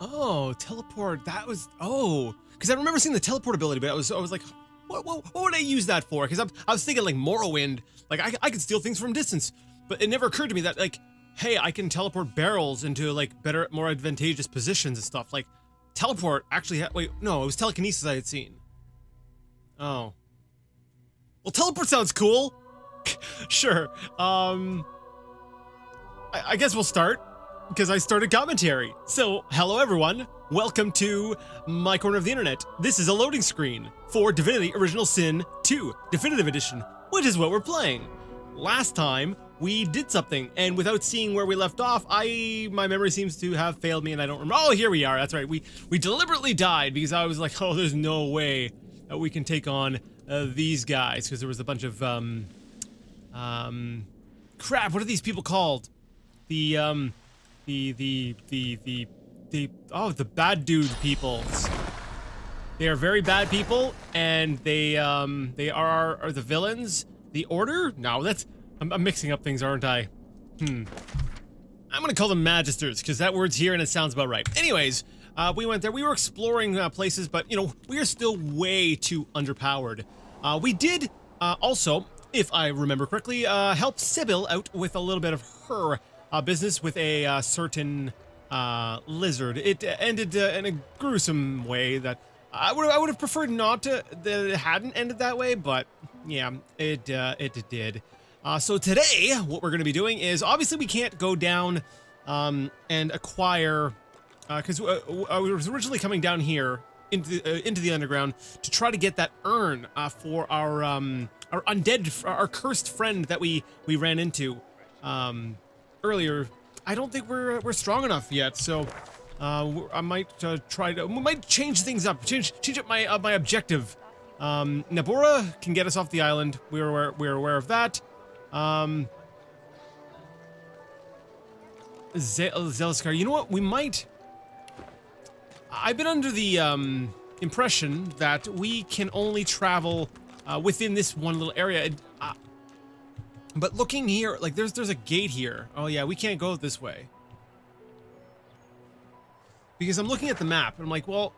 Oh, teleport. That was, oh, because I remember seeing the teleport ability, but I was like, what would I use that for? Because I was thinking like Morrowind, like I could steal things from distance, but it never occurred to me that like, hey, I can teleport barrels into like better, more advantageous positions and stuff. Like teleport actually, wait, no, it was telekinesis I had seen. Oh, well, teleport sounds cool. Sure. I guess we'll start, because I started commentary. So, hello everyone, welcome to my corner of the internet. This is a loading screen for Divinity Original Sin 2 Definitive Edition, which is what we're playing. Last time, we did something, and without seeing where we left off, my memory seems to have failed me and I don't remember. Oh, here we are, that's right. We deliberately died because I was like, oh, there's no way that we can take on these guys, because there was a bunch of, crap, what are these people called? The bad dude peoples. They are very bad people, and they are the villains. The Order? No, I'm mixing up things, aren't I? I'm gonna call them Magisters, because that word's here and it sounds about right. Anyways, we went there. We were exploring places, but, you know, we are still way too underpowered. We did, also, if I remember correctly, help Sybil out with a little bit of her business with a certain lizard. It ended in a gruesome way that I would have preferred not to, that it hadn't ended that way, but yeah, it did. So today, what we're going to be doing is, obviously we can't go down and acquire, because I was originally coming down here into the underground to try to get that urn for our undead, our cursed friend that we ran into earlier. I don't think we're strong enough yet, so I might we might change things up, change up my objective. Nabora can get us off the island. We're aware of that. Zelskar, you know what? We might. I've been under the impression that we can only travel within this one little area. But looking here, like there's a gate here. Oh yeah, we can't go this way. Because I'm looking at the map and I'm like, well,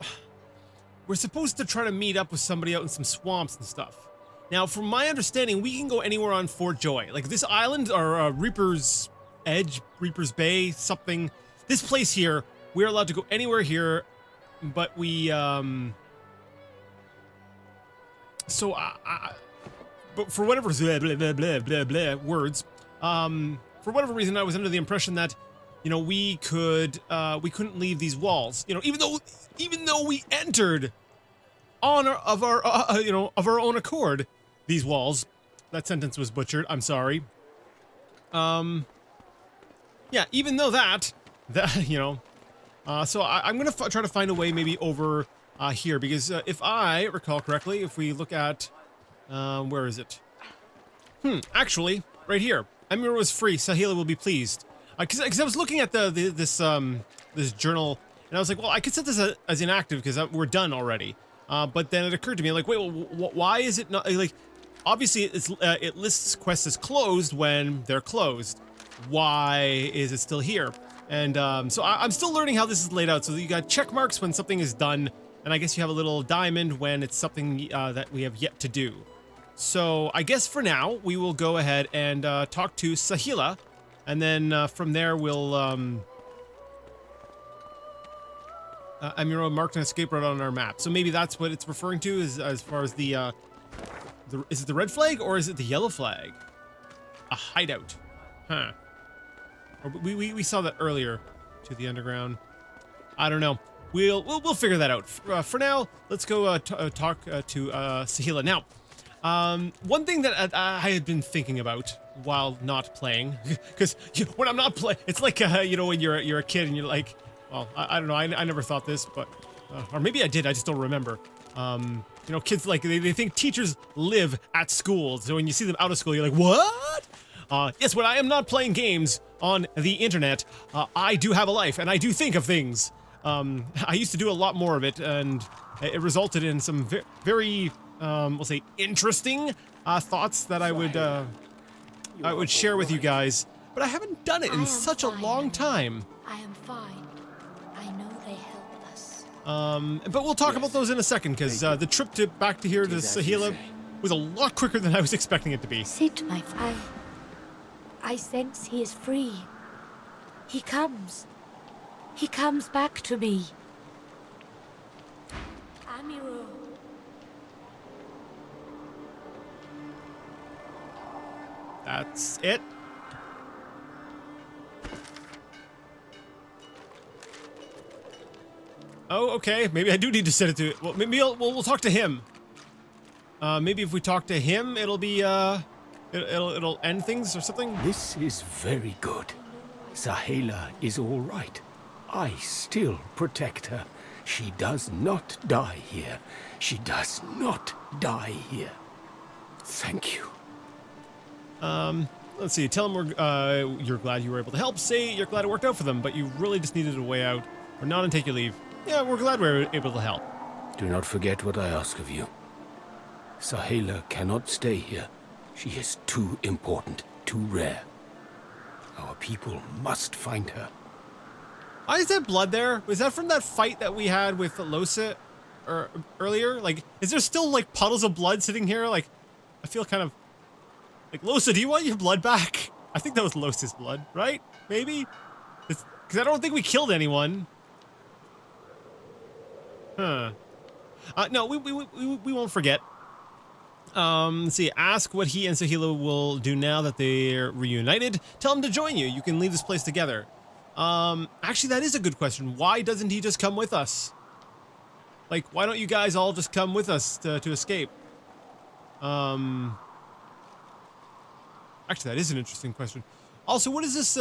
we're supposed to try to meet up with somebody out in some swamps and stuff. Now, from my understanding, we can go anywhere on Fort Joy. Like this island, or Reaper's Edge, Reaper's Bay, something. This place here, we're allowed to go anywhere here, but we, but for whatever words, for whatever reason, I was under the impression that, you know, we couldn't leave these walls. You know, even though we entered on of our own accord these walls. That sentence was butchered. I'm sorry. Yeah, even though that you know, so I'm gonna try to find a way maybe over here, because if I recall correctly, if we look at where is it? Actually, right here. Amira was free. Sahila will be pleased. Because I was looking at this journal, and I was like, well, I could set this as inactive because we're done already. But then it occurred to me, like, wait, well, why is it not, like, obviously it lists quests as closed when they're closed. Why is it still here? And so I'm still learning how this is laid out. So you got check marks when something is done, and I guess you have a little diamond when it's something that we have yet to do. So I guess for now, we will go ahead and talk to Sahila, and then from there we'll Amira marked an escape route on our map. So maybe that's what it's referring to, is as far as the is it the red flag or is it the yellow flag? A hideout. Huh. Or we saw that earlier, to the underground. I don't know. We'll figure that out. For now, let's go talk to Sahila. Now, one thing that I had been thinking about while not playing, because when I'm not playing, it's like you know, when you're a kid and you're like, well, I don't know, I never thought this, but or maybe I did, I just don't remember. You know, kids, like, they think teachers live at school, so when you see them out of school, you're like, what? Yes, when I am not playing games on the internet, I do have a life, and I do think of things. I used to do a lot more of it, and it resulted in some very, we'll say, interesting thoughts that I would share with you guys. But I haven't done it in such a long time. I am fine. I know they help us. But we'll talk about those in a second, because the trip back to here to Sahila was a lot quicker than I was expecting it to be. Sit, my friend. I sense he is free. He comes. He comes back to me. Amiro. That's it. Oh, okay. Maybe I do need to set it to. Well, maybe we'll talk to him. Maybe if we talk to him, it'll be it'll end things or something. This is very good. Sahela is all right. I still protect her. She does not die here. She does not die here. Thank you. Let's see. Tell him you're glad you were able to help. Say you're glad it worked out for them, but you really just needed a way out. Or not and take your leave. Yeah, we're glad we were able to help. Do not forget what I ask of you. Sahela cannot stay here. She is too important, too rare. Our people must find her. Why is there blood there? Was that from that fight that we had with Losa earlier? Like, is there still, like, puddles of blood sitting here? Like, I feel kind of... Like, Losa, do you want your blood back? I think that was Losa's blood, right? Maybe? Because I don't think we killed anyone. Huh. No, we won't forget. Let's see. Ask what he and Sahila will do now that they're reunited. Tell him to join you. You can leave this place together. Actually, that is a good question. Why doesn't he just come with us? Like, why don't you guys all just come with us to escape? Actually, that is an interesting question. Also, what is this,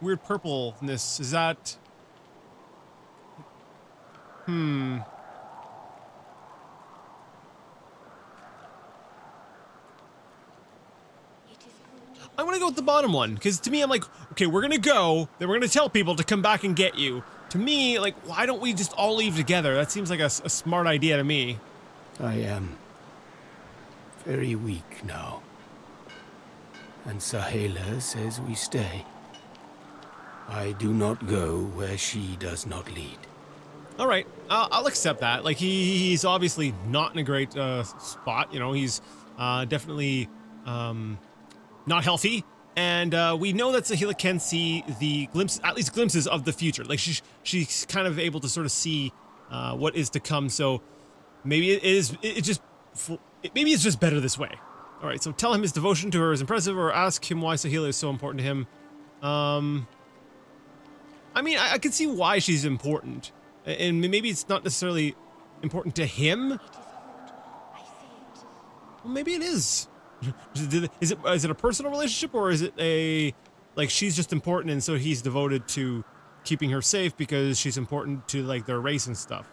weird purpleness? Is that... I'm gonna go with the bottom one, because to me, I'm like, okay, we're gonna go, then we're gonna tell people to come back and get you. To me, like, why don't we just all leave together? That seems like a smart idea to me. I am very weak now. And Sahela says we stay. I do not go where she does not lead. All right, I'll accept that. Like, he's obviously not in a great spot. You know, he's definitely not healthy, and we know that Sahila can see the at least glimpses of the future. Like, she's kind of able to sort of see what is to come. So maybe maybe it's just better this way. All right, so tell him his devotion to her is impressive, or ask him why Sahila is so important to him. I mean, I can see why she's important. And maybe it's not necessarily important to him. Well, maybe it is. Is it a personal relationship, or is it like she's just important and so he's devoted to keeping her safe because she's important to, like, their race and stuff?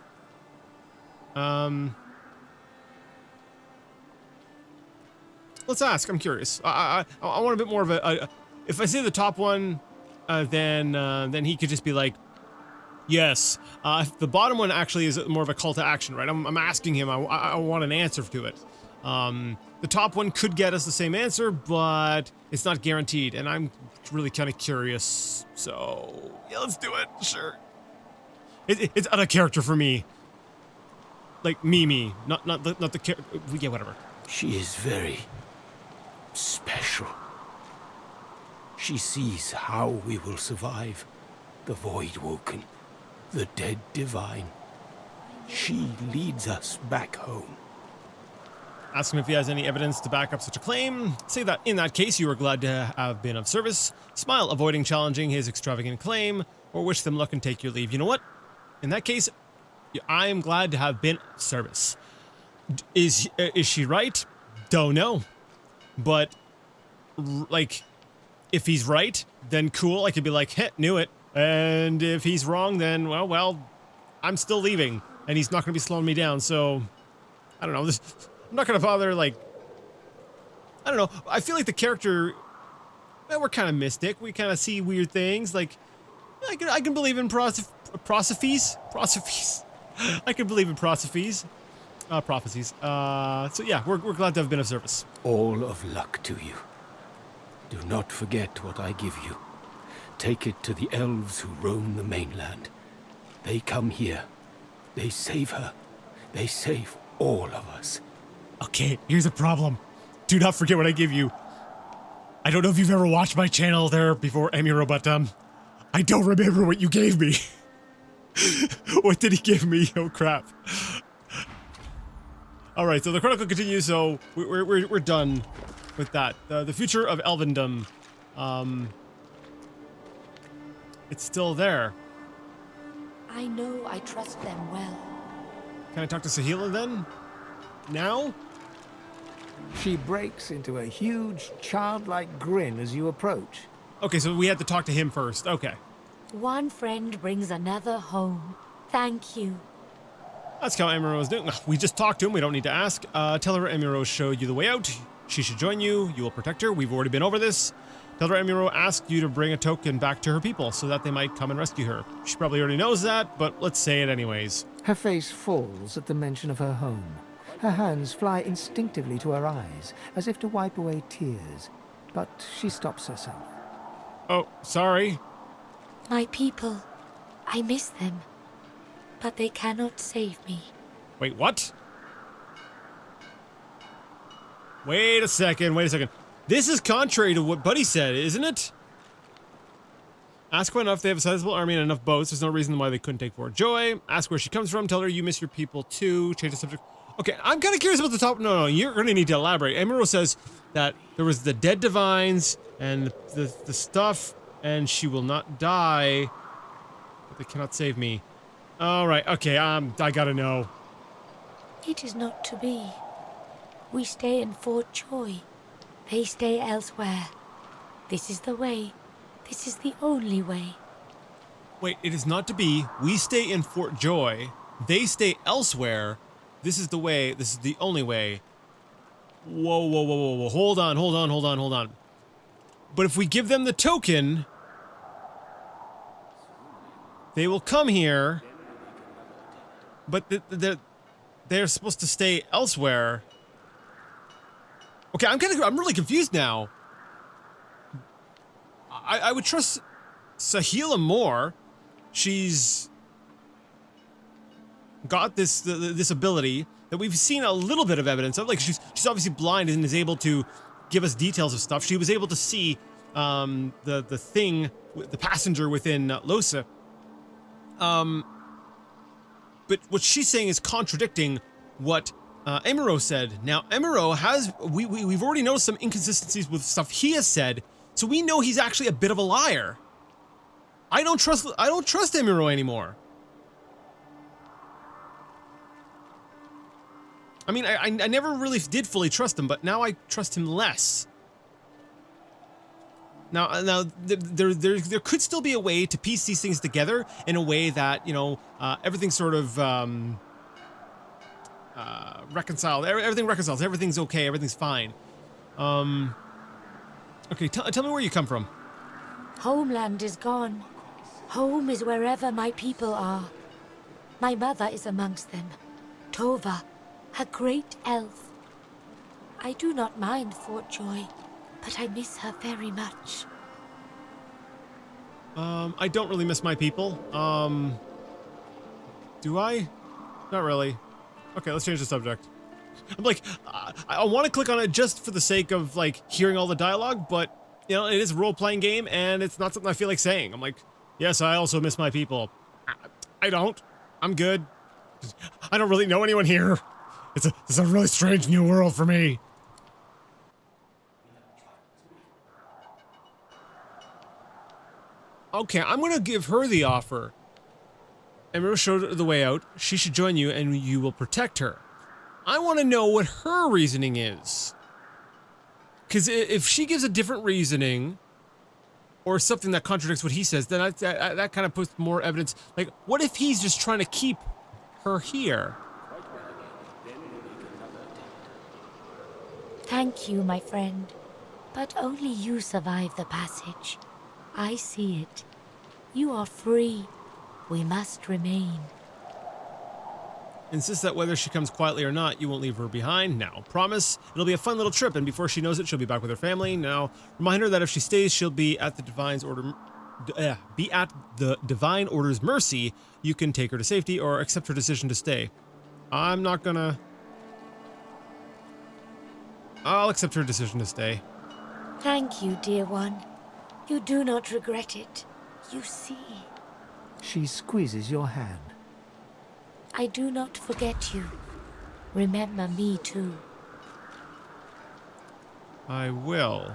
Let's ask. I'm curious. I want a bit more of a if I say the top one, then he could just be like, yes. The bottom one actually is more of a call to action, right? I'm asking him. I want an answer to it. The top one could get us the same answer, but it's not guaranteed, and I'm really kind of curious. So yeah, let's do it. Sure. It's out of character for me. Like me, not the character. Yeah, whatever. She is very special. She sees how we will survive. The void woken. The dead divine. She leads us back home. Ask him if he has any evidence to back up such a claim. Say that in that case you are glad to have been of service. Smile, avoiding challenging his extravagant claim, or wish them luck and take your leave. You know what? In that case, I am glad to have been of service. Is she right? Don't know. But, like, if he's right, then cool. I could be like, heh, knew it. And if he's wrong, then, well, I'm still leaving. And he's not going to be slowing me down, so... I don't know. I'm not going to bother, like... I don't know. I feel like the character... Well, we're kind of mystic. We kind of see weird things. Like, I can believe in prophecies. I can believe in prophecies. So yeah, we're glad to have been of service. All of luck to you. Do not forget what I give you. take it to the elves who roam the mainland. They come here. They save her. They save all of us. Okay, here's a problem. Do not forget what I give you. I don't know if you've ever watched my channel there before, Emiro, but I don't remember what you gave me. What did he give me? Oh crap. Alright, so the chronicle continues, so we're done with that. The future of Elvendom. It's still there. I know I trust them well. Can I talk to Sahila then? Now? She breaks into a huge, childlike grin as you approach. Okay, so we had to talk to him first. Okay. One friend brings another home. Thank you. That's how Emiro is doing. We just talked to him. We don't need to ask. Tell her Emiro showed you the way out. She should join you. You will protect her. We've already been over this. Tell her Emiro asked you to bring a token back to her people so that they might come and rescue her. She probably already knows that, but let's say it anyways. Her face falls at the mention of her home. Her hands fly instinctively to her eyes, as if to wipe away tears. But she stops herself. Oh, sorry. My people. I miss them. But they cannot save me. Wait, what? Wait a second, wait a second. This is contrary to what Buddy said, isn't it? Ask Gwen if they have a sizable army and enough boats. There's no reason why they couldn't take Fort Joy. Ask where she comes from. Tell her you miss your people too. Change the subject. Okay, I'm kind of curious about the top. No, you're going to need to elaborate. Emiro says that there was the dead divines and the stuff, and she will not die. But they cannot save me. All right, okay, I gotta know. It is not to be. We stay in Fort Joy. They stay elsewhere. This is the way. This is the only way. Wait, it is not to be. We stay in Fort Joy. They stay elsewhere. This is the way. This is the only way. Whoa, whoa, whoa, whoa, whoa. Hold on. But if we give them the token, they will come here. But they're supposed to stay elsewhere. Okay, I'm really confused now. I would trust Sahila more. She's got this ability that we've seen a little bit of evidence of. Like she's obviously blind and is able to give us details of stuff. She was able to see the passenger within Losa. But what she's saying is contradicting what Emiro said. Now, Emiro has we've already noticed some inconsistencies with stuff he has said, so we know he's actually a bit of a liar. I don't trust Emiro anymore. I mean, I never really did fully trust him, but now I trust him less. Now there could still be a way to piece these things together in a way that, you know, everything sort of reconciled. Everything reconciles. Everything's okay. Everything's fine. Okay, tell me where you come from. Homeland is gone. Home is wherever my people are. My mother is amongst them. Tova, a great elf. I do not mind Fort Joy, but I miss her very much. I don't really miss my people. Do I? Not really. Okay, let's change the subject. I'm like, I want to click on it just for the sake of, like, hearing all the dialogue, but, you know, it is a role-playing game, and it's not something I feel like saying. I'm like, yes, I also miss my people. I don't. I'm good. I don't really know anyone here. It's a really strange new world for me. Okay, I'm gonna give her the offer. Emiro showed her the way out. She should join you, and you will protect her. I want to know what her reasoning is. Because if she gives a different reasoning, or something that contradicts what he says, then that kind of puts more evidence. Like, what if he's just trying to keep her here? Thank you, my friend. But only you survive the passage. I see it. You are free. We must remain. Insist that whether she comes quietly or not, you won't leave her behind. Now, promise it'll be a fun little trip, and before she knows it, she'll be back with her family. Now, remind her that if she stays, she'll be at the Divine's order. be at the Divine Order's mercy, you can take her to safety or accept her decision to stay. I'm not gonna... I'll accept her decision to stay. Thank you, dear one. You do not regret it. You see. She squeezes your hand. I do not forget you. Remember me too. I will.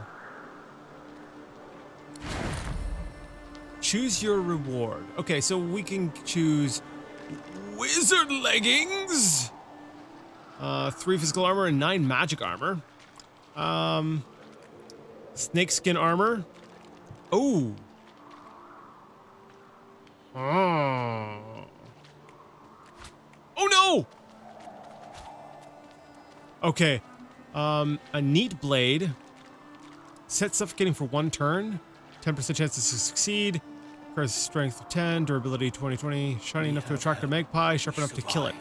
Choose your reward. Okay, so we can choose wizard leggings, 3 physical armor and 9 magic armor, snakeskin armor. Oh. Oh no. Okay. A neat blade. Set suffocating for 1 turn. 10% chances to succeed. Requires strength of 10, durability 20/20, shiny enough to attract a magpie, sharp enough to kill it.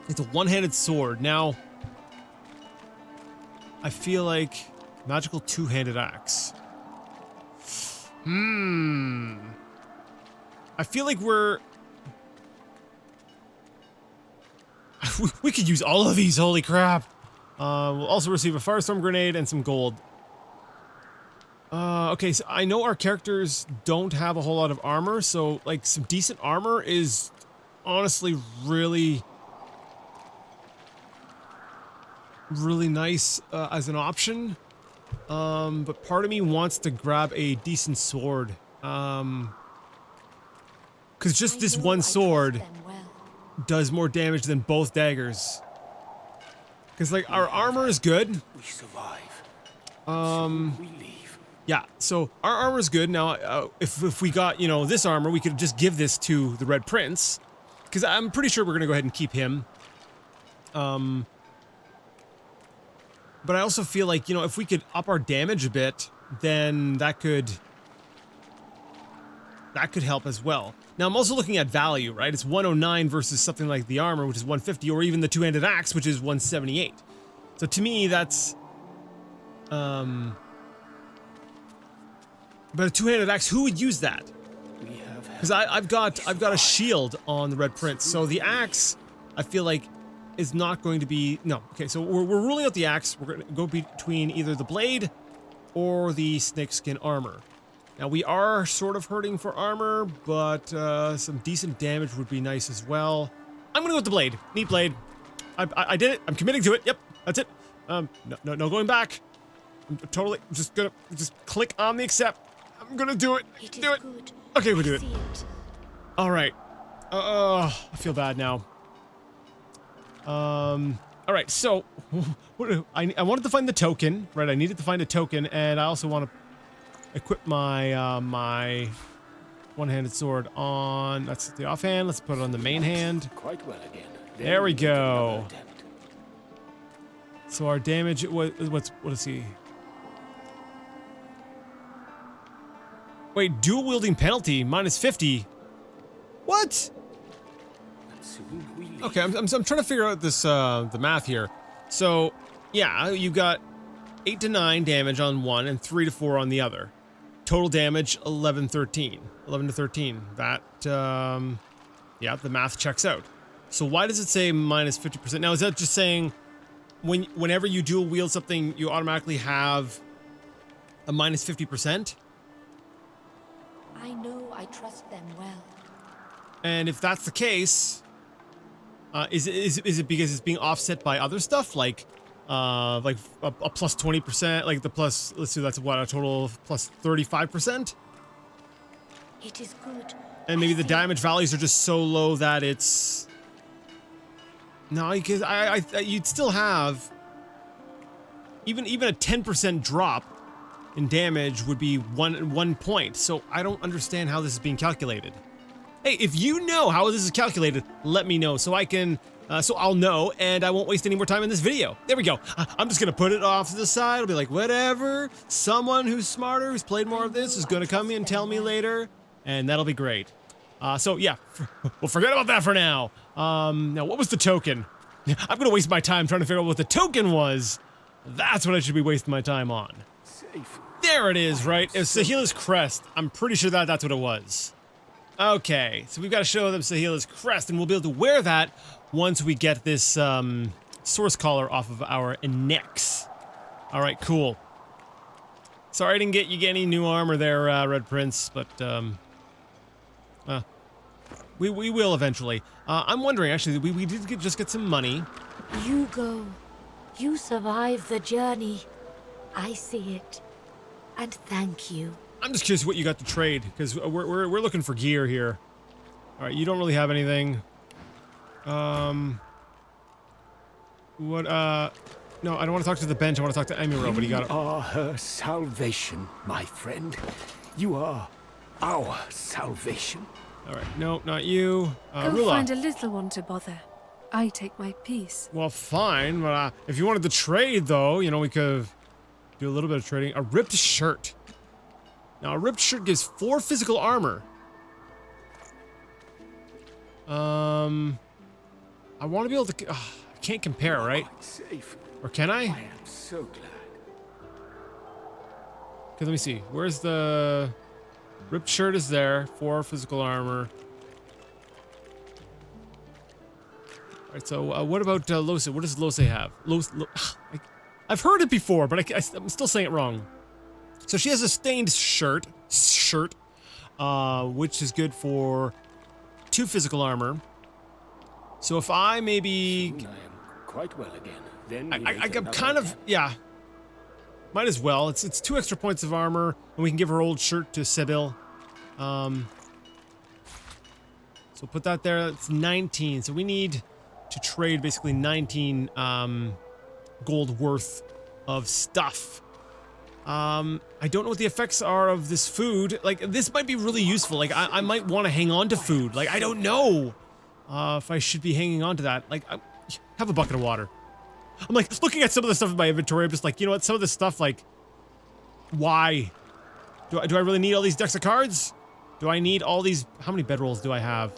It's a one-handed sword. Now, I feel like magical 2-handed axe. I feel like we could use all of these, holy crap. We'll also receive a firestorm grenade and some gold. Okay, so I know our characters don't have a whole lot of armor, so like some decent armor is honestly really nice as an option. But part of me wants to grab a decent sword. Cause just this one sword does more damage than both daggers. Cause like our armor is good. We survive. We leave. Yeah, so our armor is good. Now, if we got, you know, this armor, we could just give this to the Red Prince. Because I'm pretty sure we're going to go ahead and keep him. But I also feel like, you know, if we could up our damage a bit, then that could help as well. Now, I'm also looking at value, right? It's 109 versus something like the armor, which is 150, or even the 2-handed axe, which is 178. So to me, that's... But a 2-handed axe, who would use that? Because I've got a shield on the Red Prince, so the axe, I feel like, is not going to be... No, okay, so we're ruling out the axe. We're going to go between either the blade or the snakeskin armor. Now, we are sort of hurting for armor, but some decent damage would be nice as well. I'm going to go with the blade. Neat blade. I did it. I'm committing to it. Yep, that's it. No going back. I'm totally just gonna click on the accept. I'm gonna do it. Do it. Good. Okay, we'll do it. All right. I feel bad now. All right. So, I wanted to find the token, right? I needed to find a token, and I also want to equip my my one-handed sword on. That's the offhand. Let's put it on the main hand. Quite well again. There we go. So our damage what is he? Wait, dual wielding penalty minus 50. What? Okay, I'm trying to figure out this the math here. So, yeah, you got 8 to 9 damage on one and 3 to 4 on the other. Total damage 11 to 13. That yeah, the math checks out. So why does it say minus 50%? Now, is that just saying whenever you dual wield something, you automatically have a minus 50%? I know I trust them well. And if that's the case, is it because it's being offset by other stuff like a plus 20%, like the plus? Let's see, that's what, a total of plus 35%. It is good. And maybe the damage values are just so low that it's no, because you'd still have even a 10% drop in damage would be one point. So I don't understand how this is being calculated. Hey, if you know how this is calculated, let me know so I can, so I'll know and I won't waste any more time in this video. There we go. I'm just gonna put it off to the side. I'll be like, whatever. Someone who's smarter, who's played more of this, is gonna come in and tell me later, and that'll be great. So yeah, we'll forget about that for now. Now what was the token? I'm gonna waste my time trying to figure out what the token was. That's what I should be wasting my time on. Safe. There it is, right? It's Sahila's crest. I'm pretty sure that's what it was. Okay, so we've got to show them Sahila's crest, and we'll be able to wear that once we get this source collar off of our necks. All right, cool. Sorry I didn't get you any new armor there, Red Prince, but we will eventually. I'm wondering, actually, we did just get some money. You go. You survive the journey. I see it. And thank you. I'm just curious what you got to trade, because we're looking for gear here. All right, you don't really have anything. What, no, I don't want to talk to the bench. I want to talk to Emiro, but he got it. You are her salvation, my friend. You are our salvation. All right, no, not you. Go Rula. find a little one to bother. I take my piece. Well, fine, but if you wanted to trade, though, you know, we could do a little bit of trading. A ripped shirt. Now, a ripped shirt gives 4 physical armor. I want to be able to... I can't compare, right? Safe. Or can I? I am so glad. Okay, let me see. Where's the... Ripped shirt is there. 4 physical armor. Alright, so what about Lose? What does Lose have? I've heard it before, but I'm still saying it wrong. So she has a stained shirt, which is good for 2 physical armor. So if I maybe... Soon I am quite well again. Then I kind of, yeah. Might as well. It's 2 extra points of armor, and we can give her old shirt to Sybil. So put that there. That's 19. So we need to trade basically 19 gold worth of stuff. I don't know what the effects are of this food. Like, this might be really useful. Like, I might want to hang on to food. Like, I don't know if I should be hanging on to that. Like, have a bucket of water. I'm like, looking at some of the stuff in my inventory, I'm just like, you know what, some of this stuff, like, why? Do I really need all these decks of cards? Do I need all these, how many bedrolls do I have?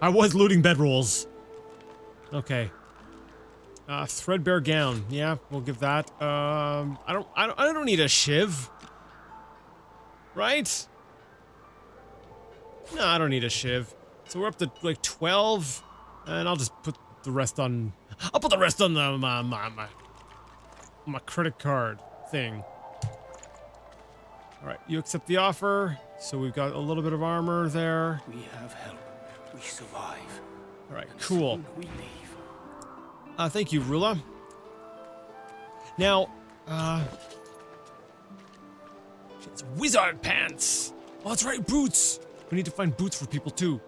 I was looting bedrolls. Okay. Threadbare gown, yeah, we'll give that. I don't need a shiv. Right? No, I don't need a shiv. So we're up to, like, 12, and I'll just put the rest on... I'll put the rest on the, my credit card thing. Alright, you accept the offer. So we've got a little bit of armor there. We have help. We survive. Alright, And cool. soon we leave. Thank you, Rula. Now, it's wizard pants. Oh, that's right, boots. We need to find boots for people too.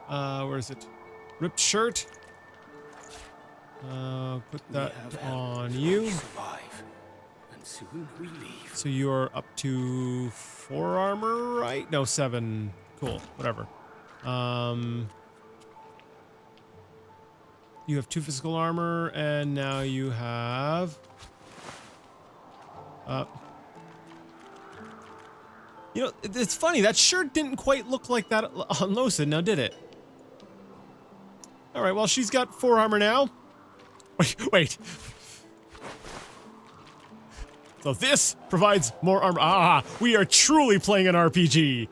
Where is it? Ripped shirt. Put that We have help. on We you. survive. And soon we leave. So you're up to 4 armor, right? No, 7. Cool, whatever. You have 2 physical armor, and now you have... You know, it's funny, that shirt didn't quite look like that on Losa, now did it? Alright, well, she's got 4 armor now. Wait. So this provides more armor. Ah, we are truly playing an RPG.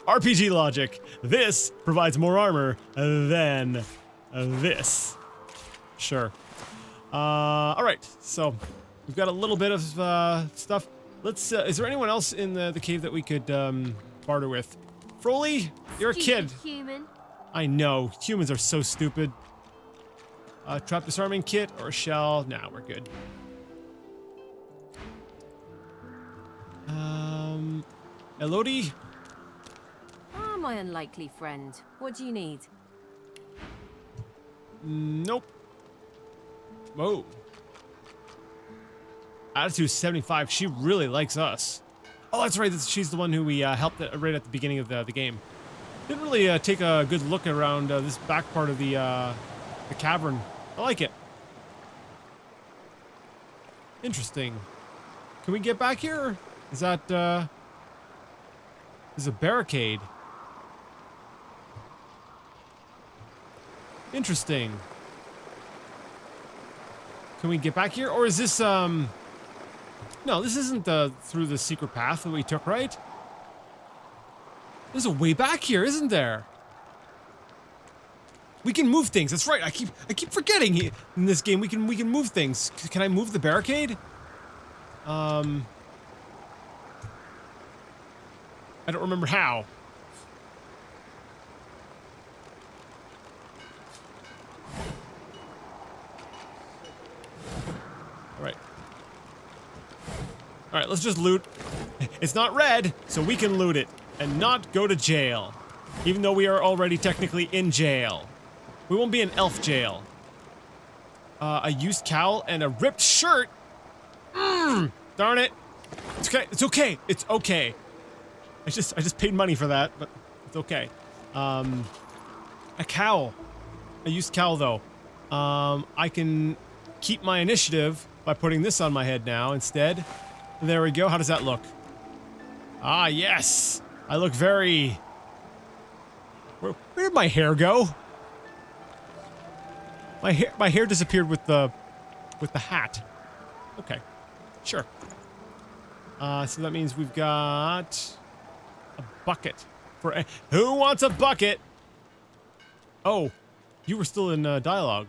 RPG logic. This provides more armor than this. Sure. Alright, so we've got a little bit of stuff. Let's, is there anyone else in the cave that we could barter with? Froly, you're a kid. Human. I know, humans are so stupid. Trap disarming kit or a shell? Nah, we're good. Elodie? Ah, my unlikely friend. What do you need? Nope. Whoa. Attitude 75. She really likes us. Oh, that's right. She's the one who we helped right at the beginning of the game. Didn't really take a good look around this back part of the cavern. I like it. Interesting. Can we get back here? Is that, there's a barricade. Interesting. Can we get back here? Or is this, no, this isn't through the secret path that we took, right? There's a way back here, isn't there? We can move things. That's right. I keep forgetting in this game we can move things. Can I move the barricade? I don't remember how. All right, let's just loot. It's not red, so we can loot it and not go to jail. Even though we are already technically in jail. We won't be in elf jail. A used cowl and a ripped shirt. Darn it. It's okay. It's okay. It's okay. I just paid money for that, but it's okay. A cowl. A used cowl, though. I can keep my initiative by putting this on my head now instead. There we go. How does that look? Ah, yes. I look very... Where did my hair go? My hair disappeared with the hat. Okay. Sure. So that means we've got a bucket for who wants a bucket? Oh, you were still in dialogue.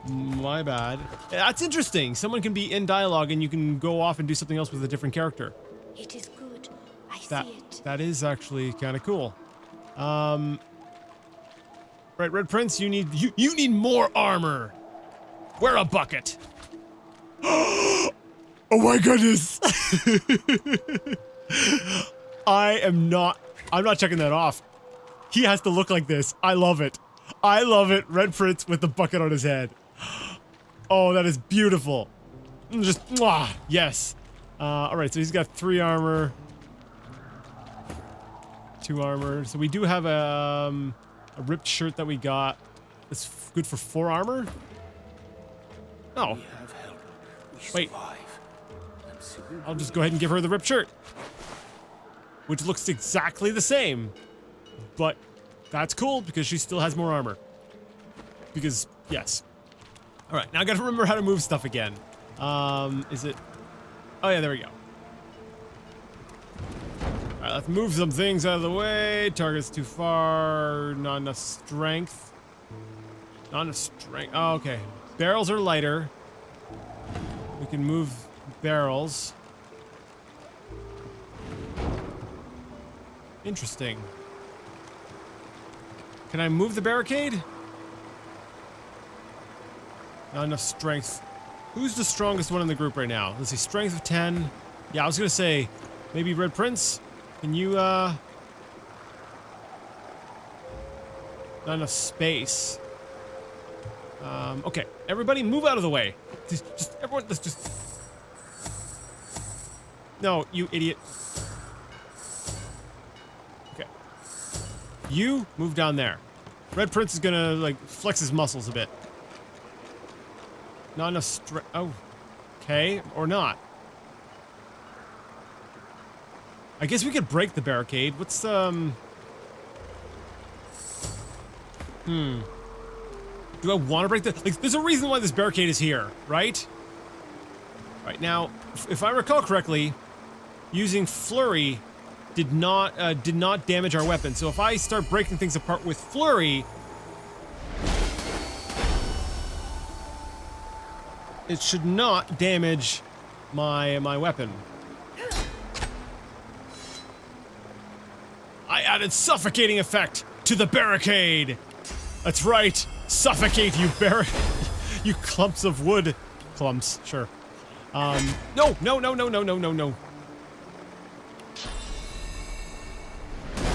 My bad. That's interesting. Someone can be in dialogue and you can go off and do something else with a different character. It is good. I see it. That is actually kind of cool. Right, Red Prince, you need more armor. Wear a bucket. Oh my goodness. I'm not checking that off. He has to look like this. I love it. I love it. Red Prince with the bucket on his head. Oh, that is beautiful. Just, mwah, yes. Alright, so he's got 3 armor. 2 armor. So we do have a ripped shirt that we got. That's good for 4 armor? Oh. Wait. I'll just go ahead and give her the ripped shirt. Which looks exactly the same. But that's cool because she still has more armor. Because, yes. Alright, now I gotta remember how to move stuff again. Is it... Oh yeah, there we go. Alright, let's move some things out of the way. Target's too far. Not enough strength. Not enough strength. Oh, okay. Barrels are lighter. We can move barrels. Interesting. Can I move the barricade? Not enough strength. Who's the strongest one in the group right now? Let's see, strength of 10. Yeah, I was gonna say, maybe Red Prince? Can you, not enough space. Okay, everybody move out of the way. Just everyone, let's just... No, you idiot. Okay. You, move down there. Red Prince is gonna, like, flex his muscles a bit. Not enough strength. Oh. Okay, or not. I guess we could break the barricade. What's, Do I want to break the... Like, there's a reason why this barricade is here, right? Right, now, if I recall correctly, using Flurry did not damage our weapon. So if I start breaking things apart with Flurry... It should not damage my weapon. I added suffocating effect to the barricade! That's right! Suffocate, you clumps of wood. Clumps, sure. No!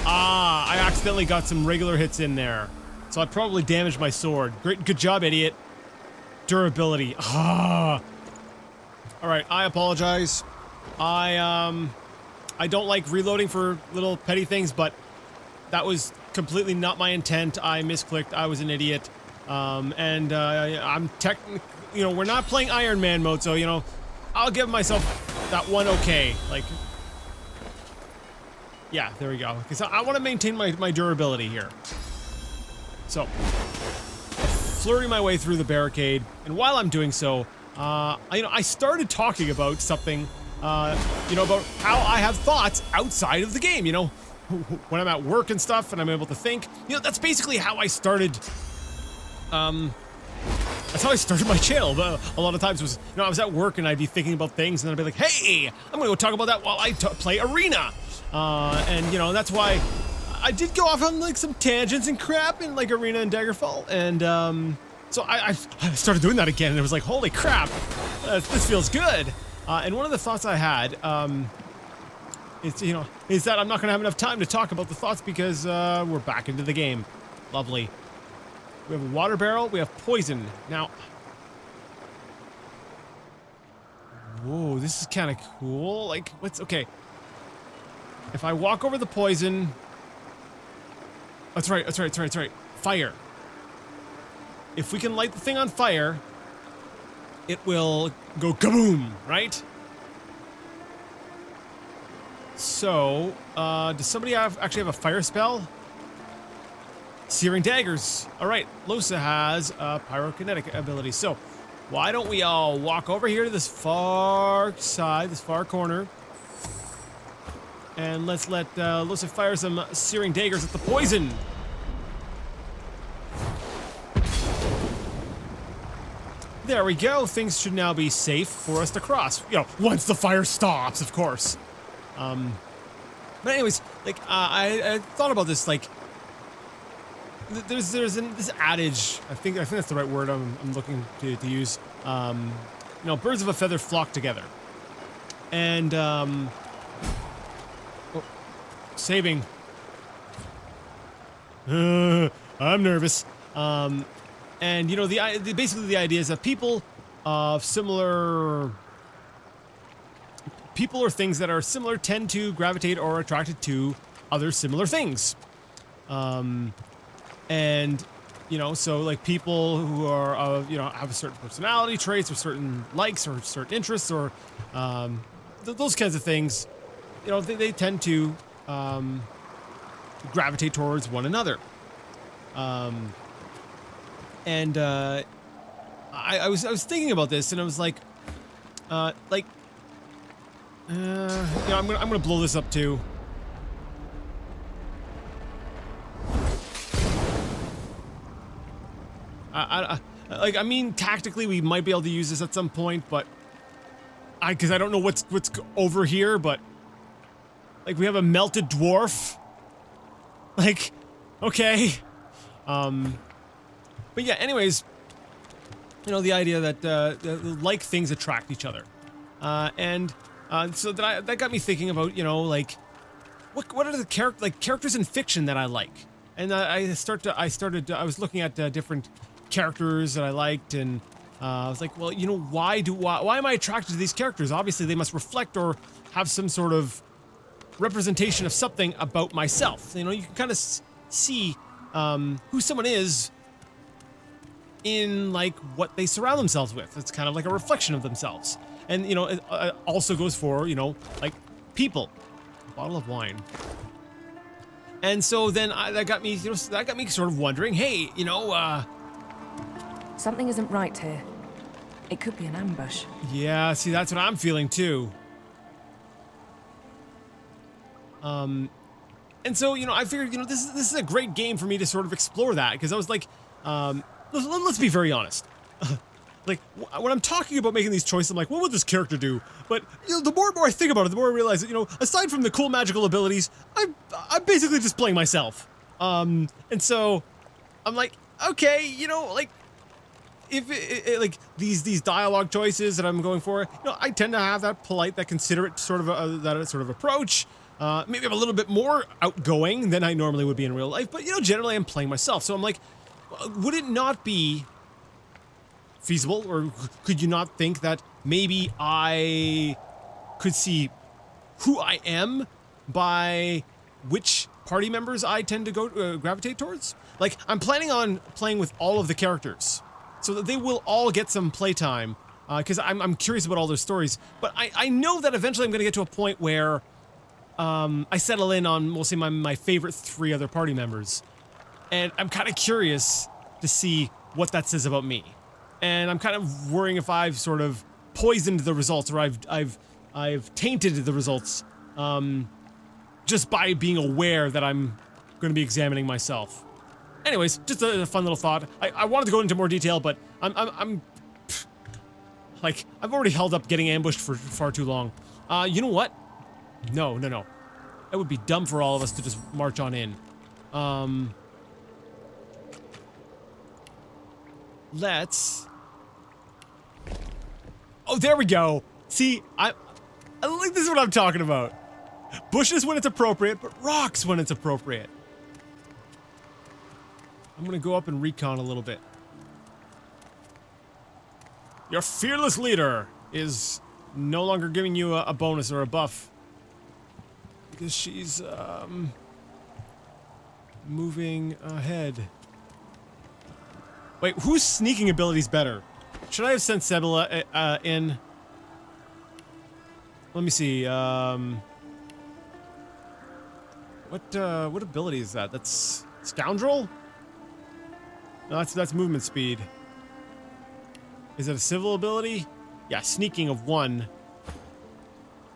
Ah, I accidentally got some regular hits in there. So I probably damaged my sword. Good job, idiot. Durability. Ah. Alright, I apologize. I don't like reloading for little petty things, but that was completely not my intent. I misclicked. I was an idiot. I'm technically, you know, we're not playing Iron Man mode, so, you know, I'll give myself that one okay. Like, yeah, there we go. Because I want to maintain my durability here. So, flirting my way through the barricade, and while I'm doing so, I started talking about something, about how I have thoughts outside of the game, when I'm at work and stuff and I'm able to think. That's basically how I started, that's how I started my channel. A lot of times was, I was at work and I'd be thinking about things and then I'd be like, hey, I'm gonna go talk about that while I play Arena. And that's why I did go off on like some tangents and crap in like Arena and Daggerfall. And so I started doing that again and it was like, holy crap, this feels good. And one of the thoughts I had, is that I'm not gonna have enough time to talk about the thoughts because we're back into the game. Lovely. We have a water barrel, we have poison. Now, whoa, this is kind of cool. Like, okay. If I walk over the poison, that's right. Fire. If we can light the thing on fire, it will go kaboom, right? So, does somebody actually have a fire spell? Searing daggers. All right, Losa has a pyrokinetic ability. So, why don't we all walk over here to this far side, this far corner, and let's let Losa fire some searing daggers at the poison. There we go. Things should now be safe for us to cross. Once the fire stops, of course. But anyways, like I thought about this, like. There's this adage, I think that's the right word I'm looking to use. Birds of a feather flock together. And saving. I'm nervous. And basically the idea is that people of similar people or things that are similar tend to gravitate or attracted to other similar things. And, so like people who are, have a certain personality traits or certain likes or certain interests or those kinds of things, they tend to gravitate towards one another. I was thinking about this and I was like, I'm gonna blow this up too. I mean, tactically, we might be able to use this at some point, but because I don't know what's over here, but like we have a melted dwarf. Like, okay, but yeah. Anyways, the idea that like things attract each other, so that got me thinking about like what are the characters in fiction that I like, and I was looking at different characters that I liked, and I was like, well, why am I attracted to these characters? Obviously, they must reflect or have some sort of representation of something about myself. You can kind of see who someone is in like what they surround themselves with. It's kind of like a reflection of themselves, and it also goes for like people. A bottle of wine. And so then that got me sort of wondering, hey, Something isn't right here. It could be an ambush. Yeah, see, that's what I'm feeling too. And so, I figured, this is a great game for me to sort of explore that, because I was like, let's be very honest. Like, when I'm talking about making these choices, I'm like, what would this character do? But, the more and more I think about it, the more I realize that, aside from the cool magical abilities, I'm basically just playing myself. And so, I'm like, okay, like, if like these dialogue choices that I'm going for, I tend to have that polite, that considerate sort of approach. Maybe I'm a little bit more outgoing than I normally would be in real life, but generally I'm playing myself. So I'm like, would it not be feasible, or could you not think that maybe I could see who I am by which party members I tend to go gravitate towards? Like, I'm planning on playing with all of the characters, so that they will all get some playtime, because I'm curious about all their stories. But I know that eventually I'm going to get to a point where I settle in on, we'll say, my favorite 3 other party members. And I'm kind of curious to see what that says about me. And I'm kind of worrying if I've sort of poisoned the results, or I've tainted the results, just by being aware that I'm going to be examining myself. Anyways, just a fun little thought. I wanted to go into more detail, but I'm like, I've already held up getting ambushed for far too long. You know what? No. It would be dumb for all of us to just march on in. Let's... Oh, there we go. See, I like, this is what I'm talking about. Bushes when it's appropriate, but rocks when it's appropriate. I'm gonna go up and recon a little bit. Your fearless leader is no longer giving you a bonus or a buff. Because she's, moving ahead. Wait, whose sneaking ability's better? Should I have sent Sebilla in? Let me see, what ability is that? That's Scoundrel? No, that's movement speed. Is it a civil ability? Yeah, sneaking of 1.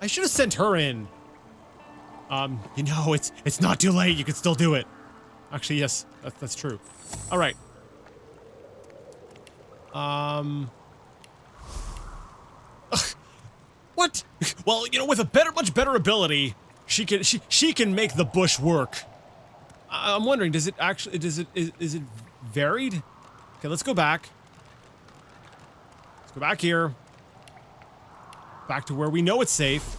I should have sent her in. You know, it's not too late. You can still do it. Actually, yes, that's true. All right. What? Well, you know, with a much better ability, she can make the bush work. I'm wondering, is it varied? Okay, let's go back. Let's go back here. Back to where we know it's safe.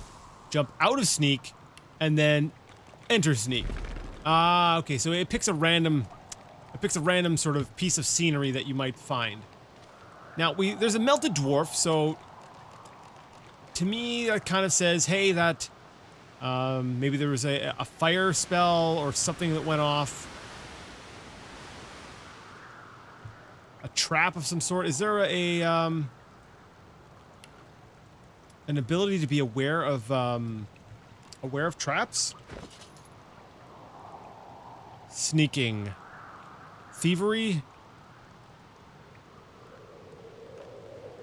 Jump out of sneak, and then enter sneak. Ah, okay, so it picks a random sort of piece of scenery that you might find. Now, there's a melted dwarf, so to me that kind of says, hey, that maybe there was a fire spell or something that went off. A trap of some sort. Is there an ability to be aware of traps? Sneaking. Thievery?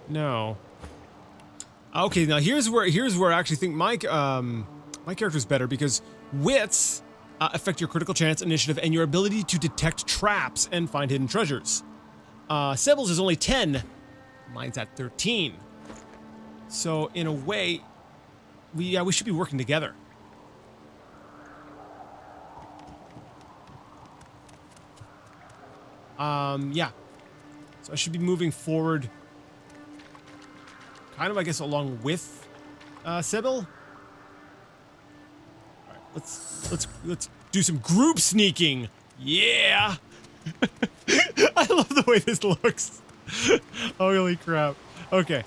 No. Okay, now here's where I actually think my character's better, because wits affect your critical chance, initiative, and your ability to detect traps and find hidden treasures. Sebille's is only 10. Mine's at 13. So in a way, we should be working together. Yeah. So I should be moving forward, kind of, I guess, along with Sebille. All right, let's do some group sneaking. Yeah. I love the way this looks. Holy crap. Okay.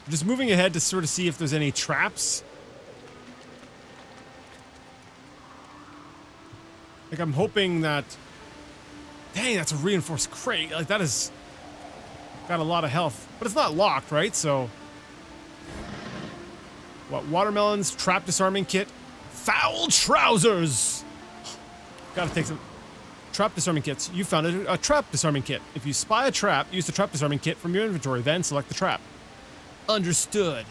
Just moving ahead to sort of see if there's any traps. Like, I'm hoping that... Dang, that's a reinforced crate. Like, that is... got a lot of health. But it's not locked, right? So... What? Watermelons, trap disarming kit, foul trousers! Gotta take some... Trap disarming kits. You found a trap disarming kit. If you spy a trap, use the trap disarming kit from your inventory, then select the trap. Understood.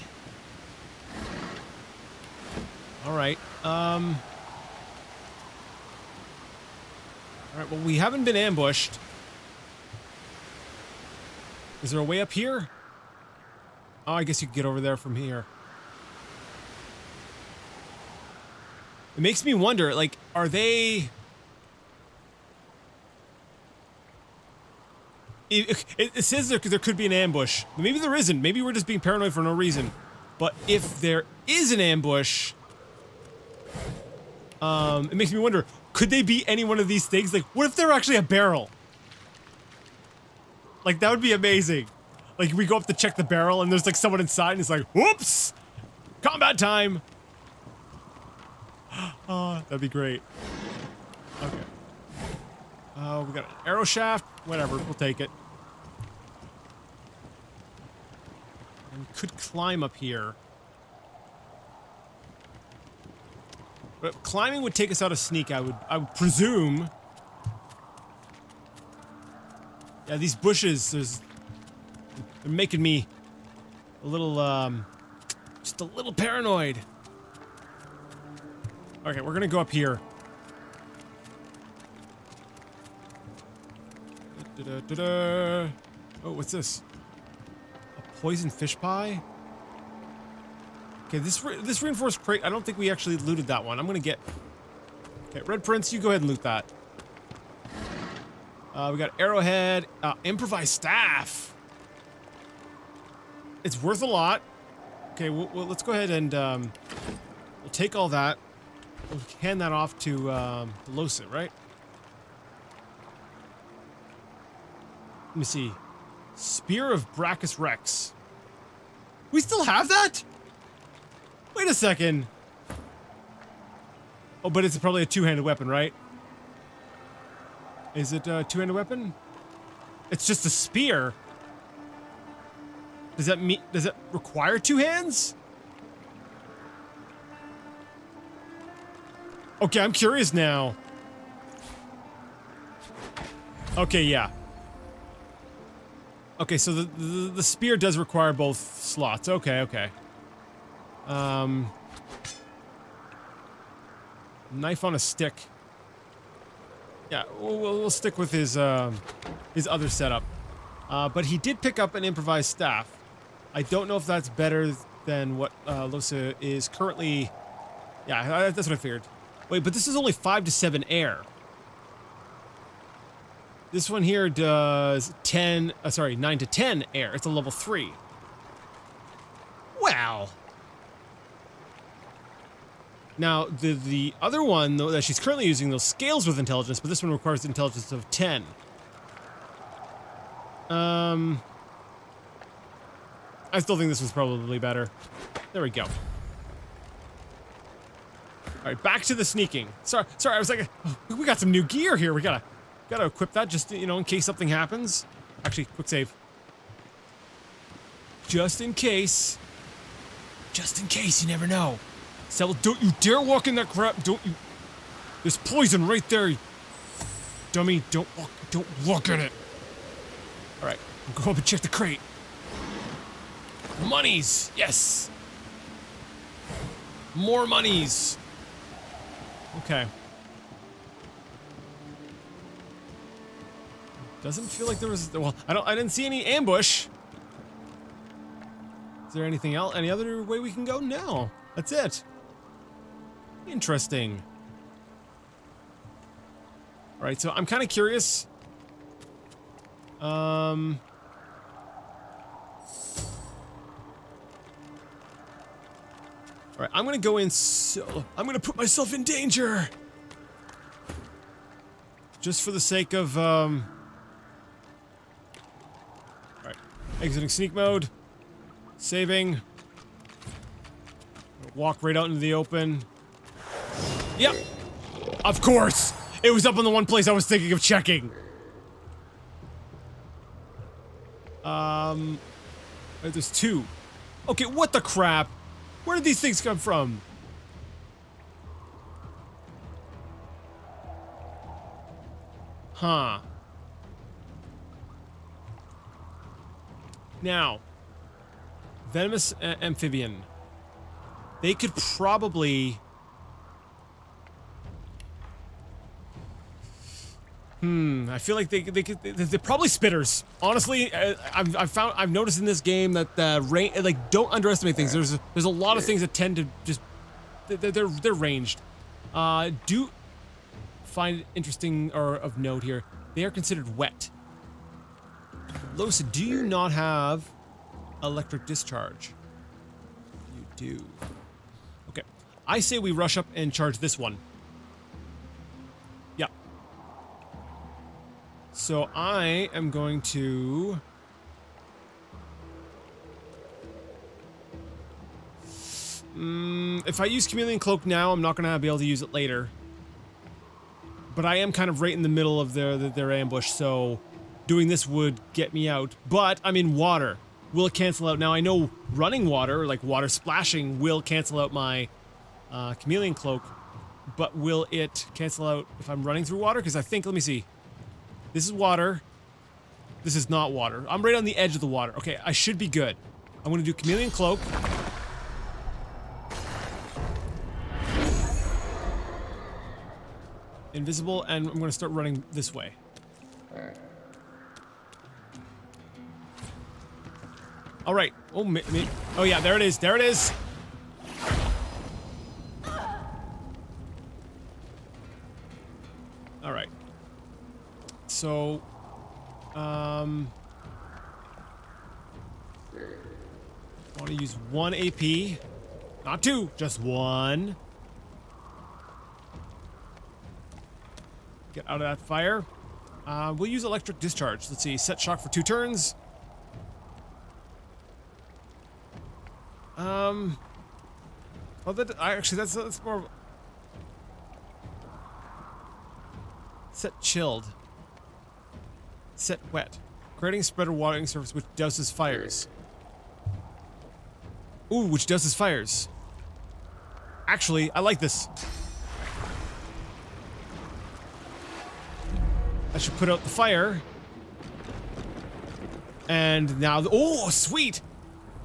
Alright, Alright, well, we haven't been ambushed. Is there a way up here? Oh, I guess you could get over there from here. It makes me wonder, like, are they... It says there could be an ambush. Maybe there isn't. Maybe we're just being paranoid for no reason. But if there is an ambush... it makes me wonder, could they be any one of these things? Like, what if they're actually a barrel? Like, that would be amazing. Like, we go up to check the barrel and there's like someone inside and it's like, whoops! Combat time! Oh, that'd be great. Okay. We got an arrow shaft. Whatever, we'll take it. And we could climb up here. But climbing would take us out of sneak, I would presume. Yeah, these bushes, they're making me a little, just a little paranoid. Okay, we're gonna go up here. Da-da-da-da. Oh, what's this? A poison fish pie? Okay, this reinforced crate, I don't think we actually looted that one. I'm gonna get... Okay, Red Prince, you go ahead and loot that. We got arrowhead, improvised staff. It's worth a lot. Okay, let's go ahead and we'll take all that. We'll hand that off to Losa, right? Let me see. Spear of Brachus Rex. We still have that? Wait a second. Oh, but it's probably a two-handed weapon, right? Is it a two-handed weapon? It's just a spear. Does that require two hands? Okay, I'm curious now. Okay, yeah. Okay, so the spear does require both slots. Okay, okay. Knife on a stick. Yeah, we'll stick with his other setup. But he did pick up an improvised staff. I don't know if that's better than what Losa is currently... Yeah, that's what I figured. Wait, but this is only 5 to 7 air. This one here does 9 to 10 air. It's a level 3. Wow. Now, the other one, though, that she's currently using, those scales with intelligence, but this one requires intelligence of 10. I still think this was probably better. There we go. Alright, back to the sneaking. Sorry, I was like, oh, we got some new gear here. We gotta equip that just, you know, in case something happens. Actually, quick save. Just in case. Just in case, you never know. Sel, don't you dare walk in that crap. Don't you. There's poison right there. You dummy, don't look at it. Alright, we'll go up and check the crate. Monies! Yes! More monies! Okay. Doesn't feel like there was... Well, I didn't see any ambush. Is there anything else? Any other way we can go? No. That's it. Interesting. Alright, so I'm kind of curious. Alright, I'm gonna go in so... I'm gonna put myself in danger! Just for the sake of, Alright. Exiting sneak mode. Saving. Walk right out into the open. Yep! Of course! It was up in the one place I was thinking of checking! There's 2. Okay, what the crap? Where did these things come from? Huh. Now, venomous amphibian. They could probably... I feel like they're probably spitters. Honestly, I've noticed in this game that like, don't underestimate things. There's a lot of things that tend to just they're ranged. Do find it interesting or of note here. They are considered wet. Losa, do you not have electric discharge? You do. Okay, I say we rush up and charge this one. Yeah. So I am going to... if I use Chameleon Cloak now, I'm not going to be able to use it later. But I am kind of right in the middle of their ambush, so doing this would get me out. But I'm in water. Will it cancel out? Now I know running water, like water splashing, will cancel out my Chameleon Cloak. But will it cancel out if I'm running through water? Because I think, let me see. This is water. This is not water. I'm right on the edge of the water. Okay, I should be good. I'm gonna do Chameleon Cloak. Invisible, and I'm gonna start running this way. All right. Oh, oh yeah, there it is. There it is. All right. So, I want to use 1 AP, not 2, just 1. Get out of that fire. We'll use electric discharge. Let's see. Set shock for 2 turns. Well, actually, that's more. Set chilled. Set wet. Creating spreader watering surface which douses fires. Ooh, which douses fires. Actually, I like this. I should put out the fire. And now, oh, sweet!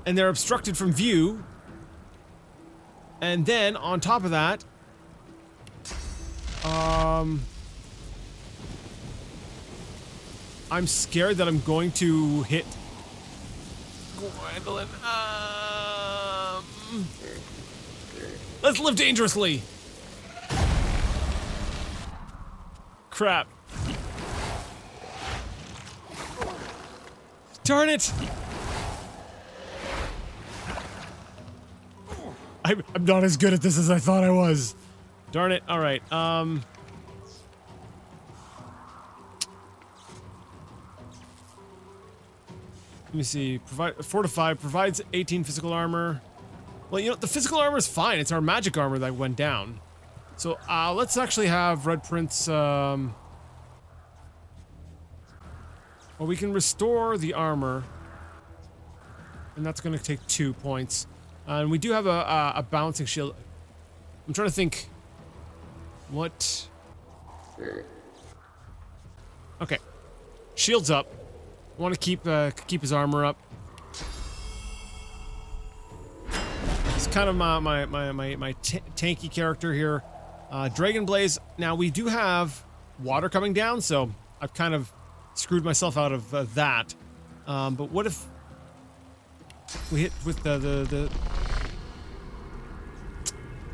And they're obstructed from view. And then, on top of that, I'm scared that I'm going to hit Gwendolyn. Let's live dangerously. Crap. Darn it! I'm not as good at this as I thought I was. Darn it. All right. Let me see. Fortify provides 18 physical armor. Well, you know, the physical armor is fine. It's our magic armor that went down. So, let's actually have Red Prince, well, we can restore the armor. And that's going to take 2 points. And we do have a bouncing shield. I'm trying to think. What? Okay. Shield's up. I want to keep his armor up. It's kind of my tanky character here. Dragon Blaze. Now we do have water coming down, so I've kind of screwed myself out of that. But what if we hit with the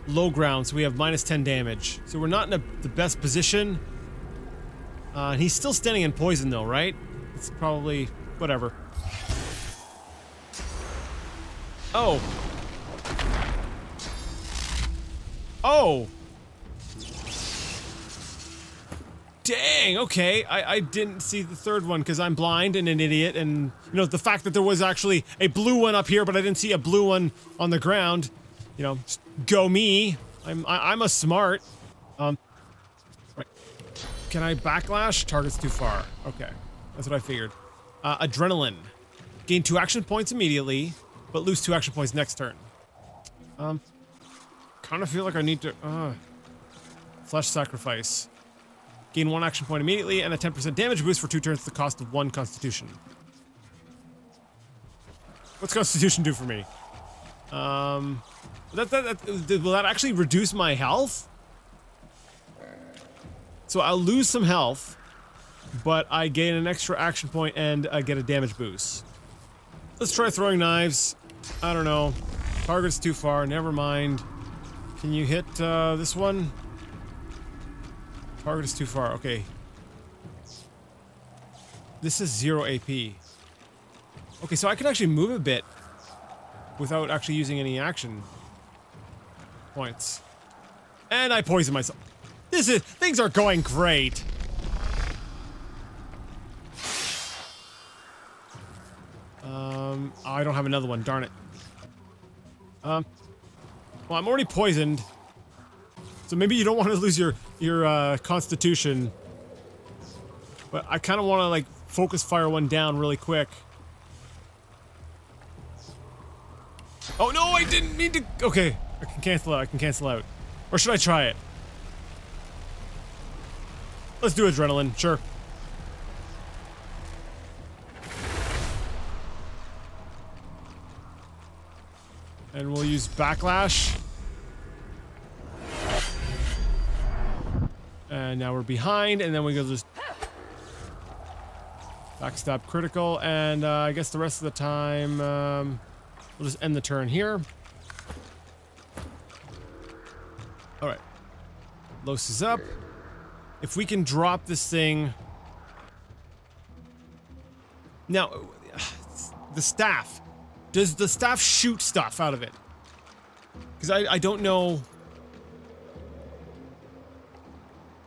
low ground, so we have minus 10 damage. So we're not in the best position. And he's still standing in poison though, right? It's probably whatever. Oh. Oh. Dang, okay. I didn't see the third one because I'm blind and an idiot, and you know, the fact that there was actually a blue one up here but I didn't see a blue one on the ground, you know, just go me. I'm a smart. Right. Can I backlash? Target's too far. Okay. That's what I figured. Adrenaline. Gain 2 action points immediately, but lose 2 action points next turn. Kind of feel like I need to, Flesh Sacrifice. Gain 1 action point immediately and a 10% damage boost for 2 turns at the cost of 1 Constitution. What's Constitution do for me? Will that actually reduce my health? So I'll lose some health, but I gain an extra action point and I get a damage boost. Let's try throwing knives. I don't know. Target's too far. Never mind. Can you hit this one? Target is too far. Okay. This is 0 AP. Okay, so I can actually move a bit without actually using any action points. And I poison myself. Things are going great. I don't have another one, darn it. Well, I'm already poisoned. So maybe you don't want to lose your constitution. But I kind of want to like focus fire one down really quick. Oh no, I didn't mean to. Okay, I can cancel out. I can cancel out. Or should I try it? Let's do adrenaline, sure. And we'll use backlash. And now we're behind, and then we go just backstab critical, and I guess the rest of the time we'll just end the turn here. All right, Los is up. If we can drop this thing now, the staff. Does the staff shoot stuff out of it? Because I don't know.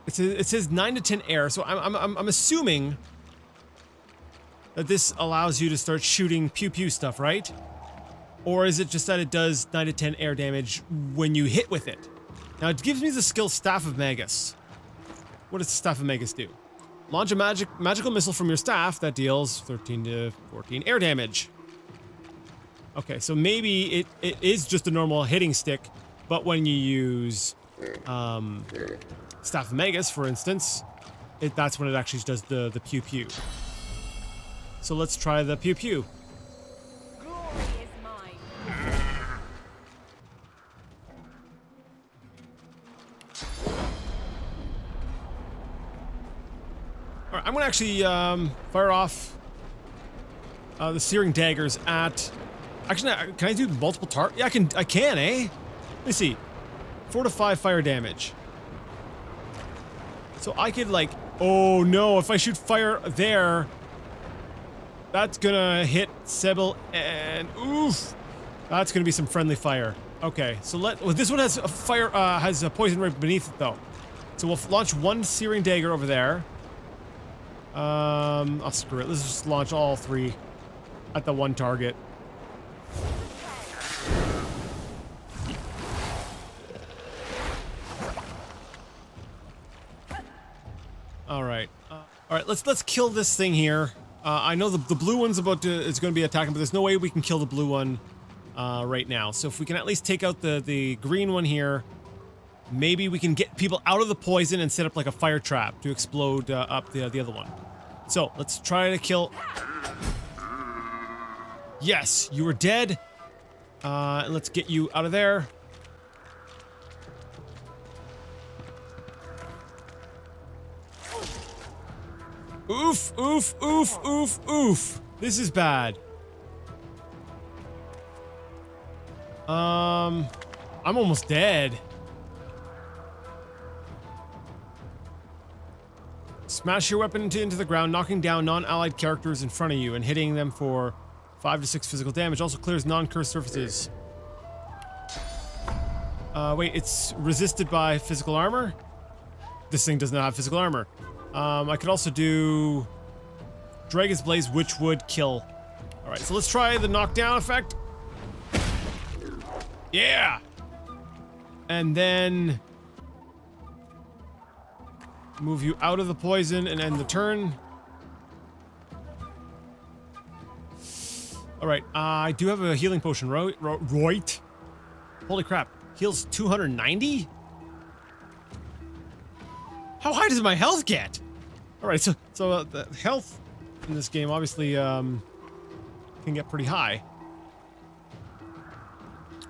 It says 9 to 10 air, so I'm assuming that this allows you to start shooting pew pew stuff, right? Or is it just that it does 9 to 10 air damage when you hit with it? Now it gives me the skill Staff of Magus. What does the Staff of Magus do? Launch a magical missile from your staff that deals 13 to 14 air damage. Okay, so maybe it is just a normal hitting stick, but when you use Staff of Magus, for instance, that's when it actually does the pew pew. So let's try the pew pew. Glory is mine. All right, I'm gonna actually fire off the searing daggers at. Actually, can I do multiple targets? Yeah, I can, eh? Let me see. 4 to 5 fire damage. So I could like, oh no, if I shoot fire there, that's gonna hit Sybil and oof, that's gonna be some friendly fire. Okay, so well, this one has a fire, has a poison right beneath it though. So we'll launch one searing dagger over there. I'll screw it. Let's just launch all 3 at the one target. All right. All right. Let's kill this thing here. I know the blue one's is going to be attacking, but there's no way we can kill the blue one right now. So if we can at least take out the green one here, maybe we can get people out of the poison and set up like a fire trap to explode up the other one. So let's try to kill. Yes, you are dead. Let's get you out of there. Oof, oof, oof, oof, oof. This is bad. I'm almost dead. Smash your weapon into the ground, knocking down non-allied characters in front of you and hitting them for 5 to 6 physical damage. Also clears non-cursed surfaces. Wait, it's resisted by physical armor? This thing does not have physical armor. I could also do Dragon's Blaze, which would kill. Alright, so let's try the knockdown effect. Yeah! And then move you out of the poison and end the turn. Alright, I do have a healing potion, right? Holy crap. Heals 290? How high does my health get? Alright, so the health in this game obviously can get pretty high.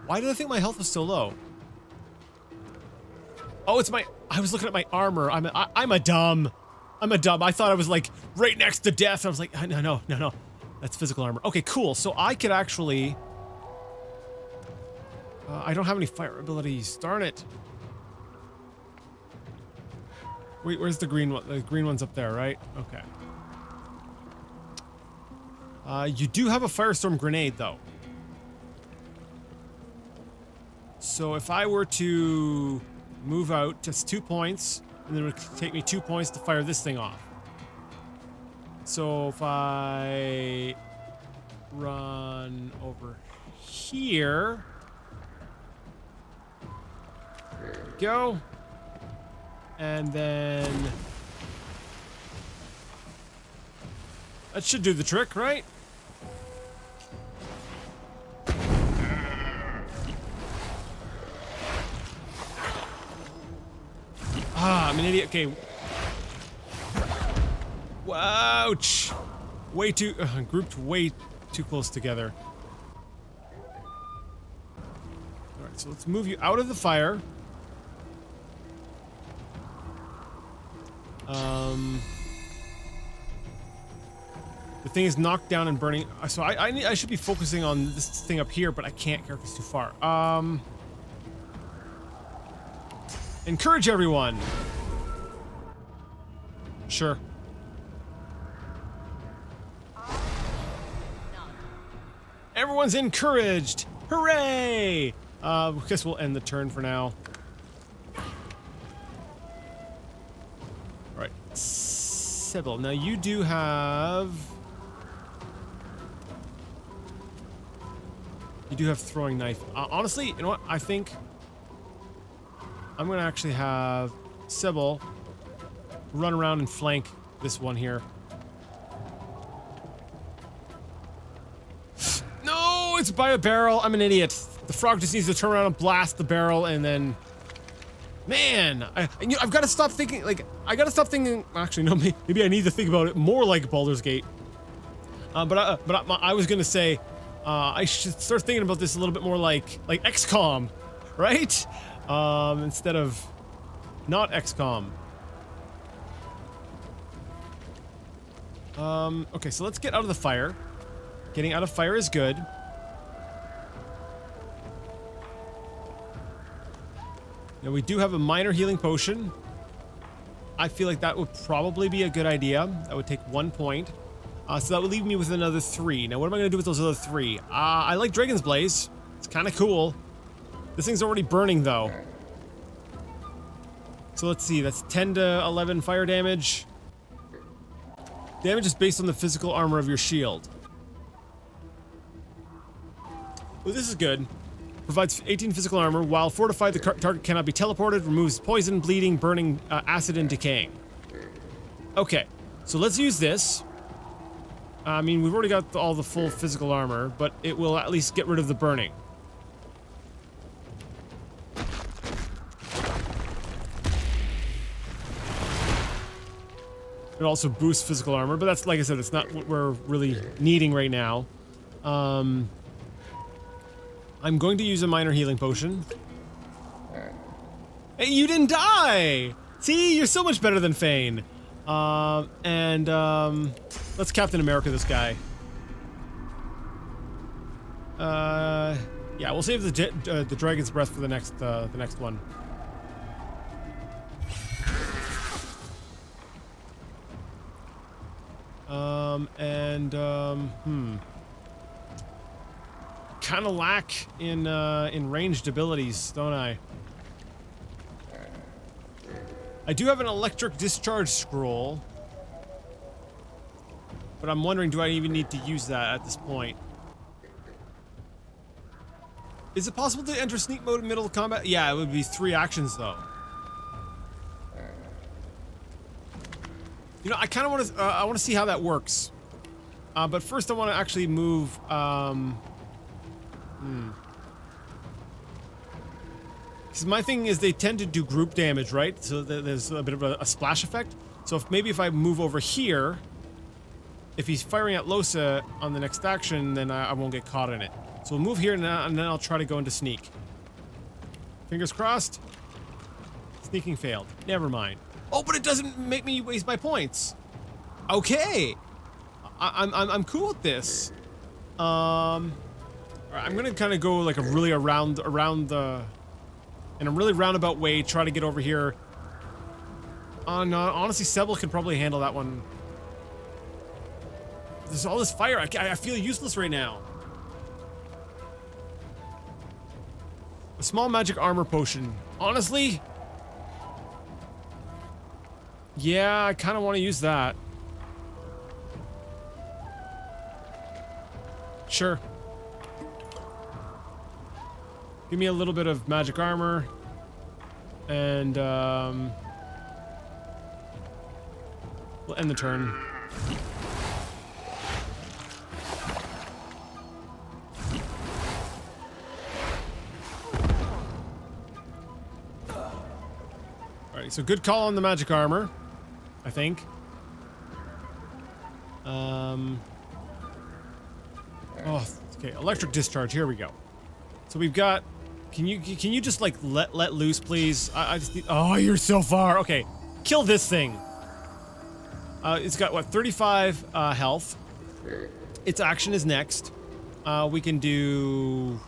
Why did I think my health was so low? Oh, it's I was looking at my armor. I'm a dumb. I thought I was like right next to death. I was like, no. That's physical armor. Okay, cool. So I could actually. I don't have any fire abilities. Darn it. Wait, where's the green one? The green one's up there, right? Okay. You do have a firestorm grenade, though. So if I were to move out, just 2 points, and then it would take me 2 points to fire this thing off. So if I run over here, there we go, and then that should do the trick, right? Ah, I'm an idiot. Okay. Ouch! Way too grouped way too close together. So let's move you out of the fire. The thing is knocked down and burning. So I should be focusing on this thing up here, but I can't. Character's too far. Encourage everyone. Sure. Everyone's encouraged. Hooray! I guess we'll end the turn for now. All right, Sybil. Now you do have. You do have throwing knife. Honestly, you know what? I think I'm gonna actually have Sybil run around and flank this one here. No, it's by a barrel. I'm an idiot. The frog just needs to turn around and blast the barrel, and then, man, I've got to stop thinking. Like, I got to stop thinking. Actually, no, maybe I need to think about it more like Baldur's Gate. But I was gonna say. I should start thinking about this a little bit more like XCOM, right? Instead of not XCOM. Okay, so let's get out of the fire. Getting out of fire is good. Now we do have a minor healing potion. I feel like that would probably be a good idea. That would take 1 point. So that would leave me with another 3. Now, what am I going to do with those other 3? I like Dragon's Blaze. It's kind of cool. This thing's already burning, though. So let's see. That's 10 to 11 fire damage. Damage is based on the physical armor of your shield. Well, this is good. Provides 18 physical armor. While fortified, the target cannot be teleported. Removes poison, bleeding, burning, acid, and decaying. Okay. So let's use this. I mean, we've already got all the full physical armor, but it will at least get rid of the burning. It also boosts physical armor, but that's, like I said, it's not what we're really needing right now. I'm going to use a minor healing potion. Hey, you didn't die! See, you're so much better than Fane. Let's Captain America this guy. Yeah, we'll save the Dragon's Breath for the next one. Kind of lack in ranged abilities, don't I? I do have an electric discharge scroll. But I'm wondering, do I even need to use that at this point? Is it possible to enter sneak mode in middle of combat? Yeah, it would be 3 actions though. You know, I kind of want to. I want to see how that works. But first, I want to actually move. Because my thing is, they tend to do group damage, right? So there's a bit of a splash effect. So if I move over here. If he's firing at Losa on the next action, then I won't get caught in it. So we'll move here now, and then I'll try to go into sneak. Fingers crossed. Sneaking failed. Never mind. Oh, but it doesn't make me waste my points. Okay. I'm cool with this. All right, I'm gonna kind of go like a really in a really roundabout way. Try to get over here. No, honestly, Sybil can probably handle that one. There's all this fire. I feel useless right now. A small magic armor potion. Honestly? Yeah, I kind of want to use that. Sure. Give me a little bit of magic armor. And, we'll end the turn. Alright, so good call on the magic armor, I think. Oh, okay, electric discharge, here we go. So we've got Can you just like let loose, please? I just need, oh, you're so far. Okay, kill this thing. It's got what, 35 health. Its action is next. We can do,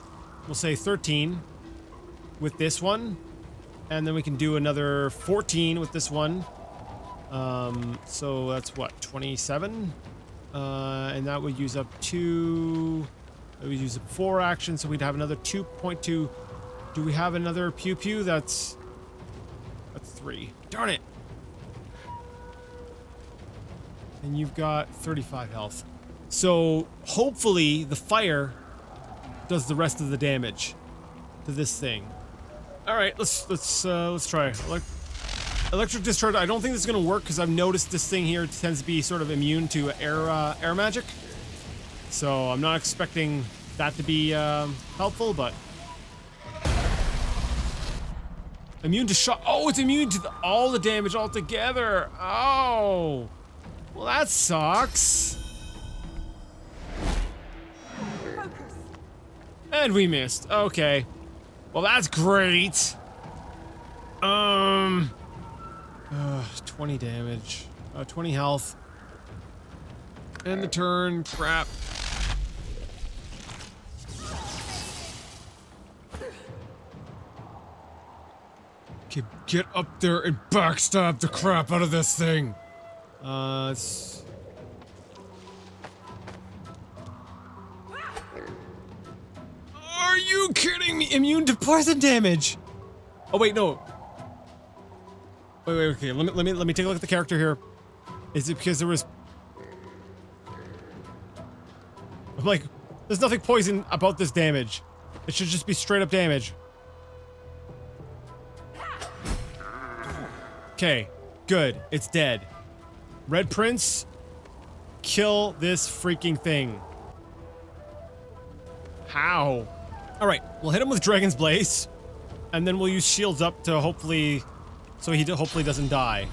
we'll say 13 with this one, and then we can do another 14 with this one. So that's what, 27? And that would use up 2. That would use up 4 actions, so we'd have another 2.2. Do we have another pew pew? That's 3. Darn it! And you've got 35 health. So hopefully the fire does the rest of the damage to this thing. All right, let's try. Electric discharge. I don't think this is gonna work because I've noticed this thing here tends to be sort of immune to air magic. So I'm not expecting that to be helpful, but immune to shock. Oh, it's immune to all the damage altogether. Oh, well that sucks. And we missed. Okay. Well, that's great. 20 damage. 20 health. End the turn. Crap. Okay, get up there and backstab the crap out of this thing. It's... Are you kidding me? Immune to poison damage. Oh wait, no. Wait, okay. Let me take a look at the character here. Is it because there was? I'm like, there's nothing poison about this damage. It should just be straight up damage. Okay, good. It's dead. Red Prince, kill this freaking thing. How? All right, we'll hit him with Dragon's Blaze, and then we'll use shields up to hopefully, so he hopefully doesn't die.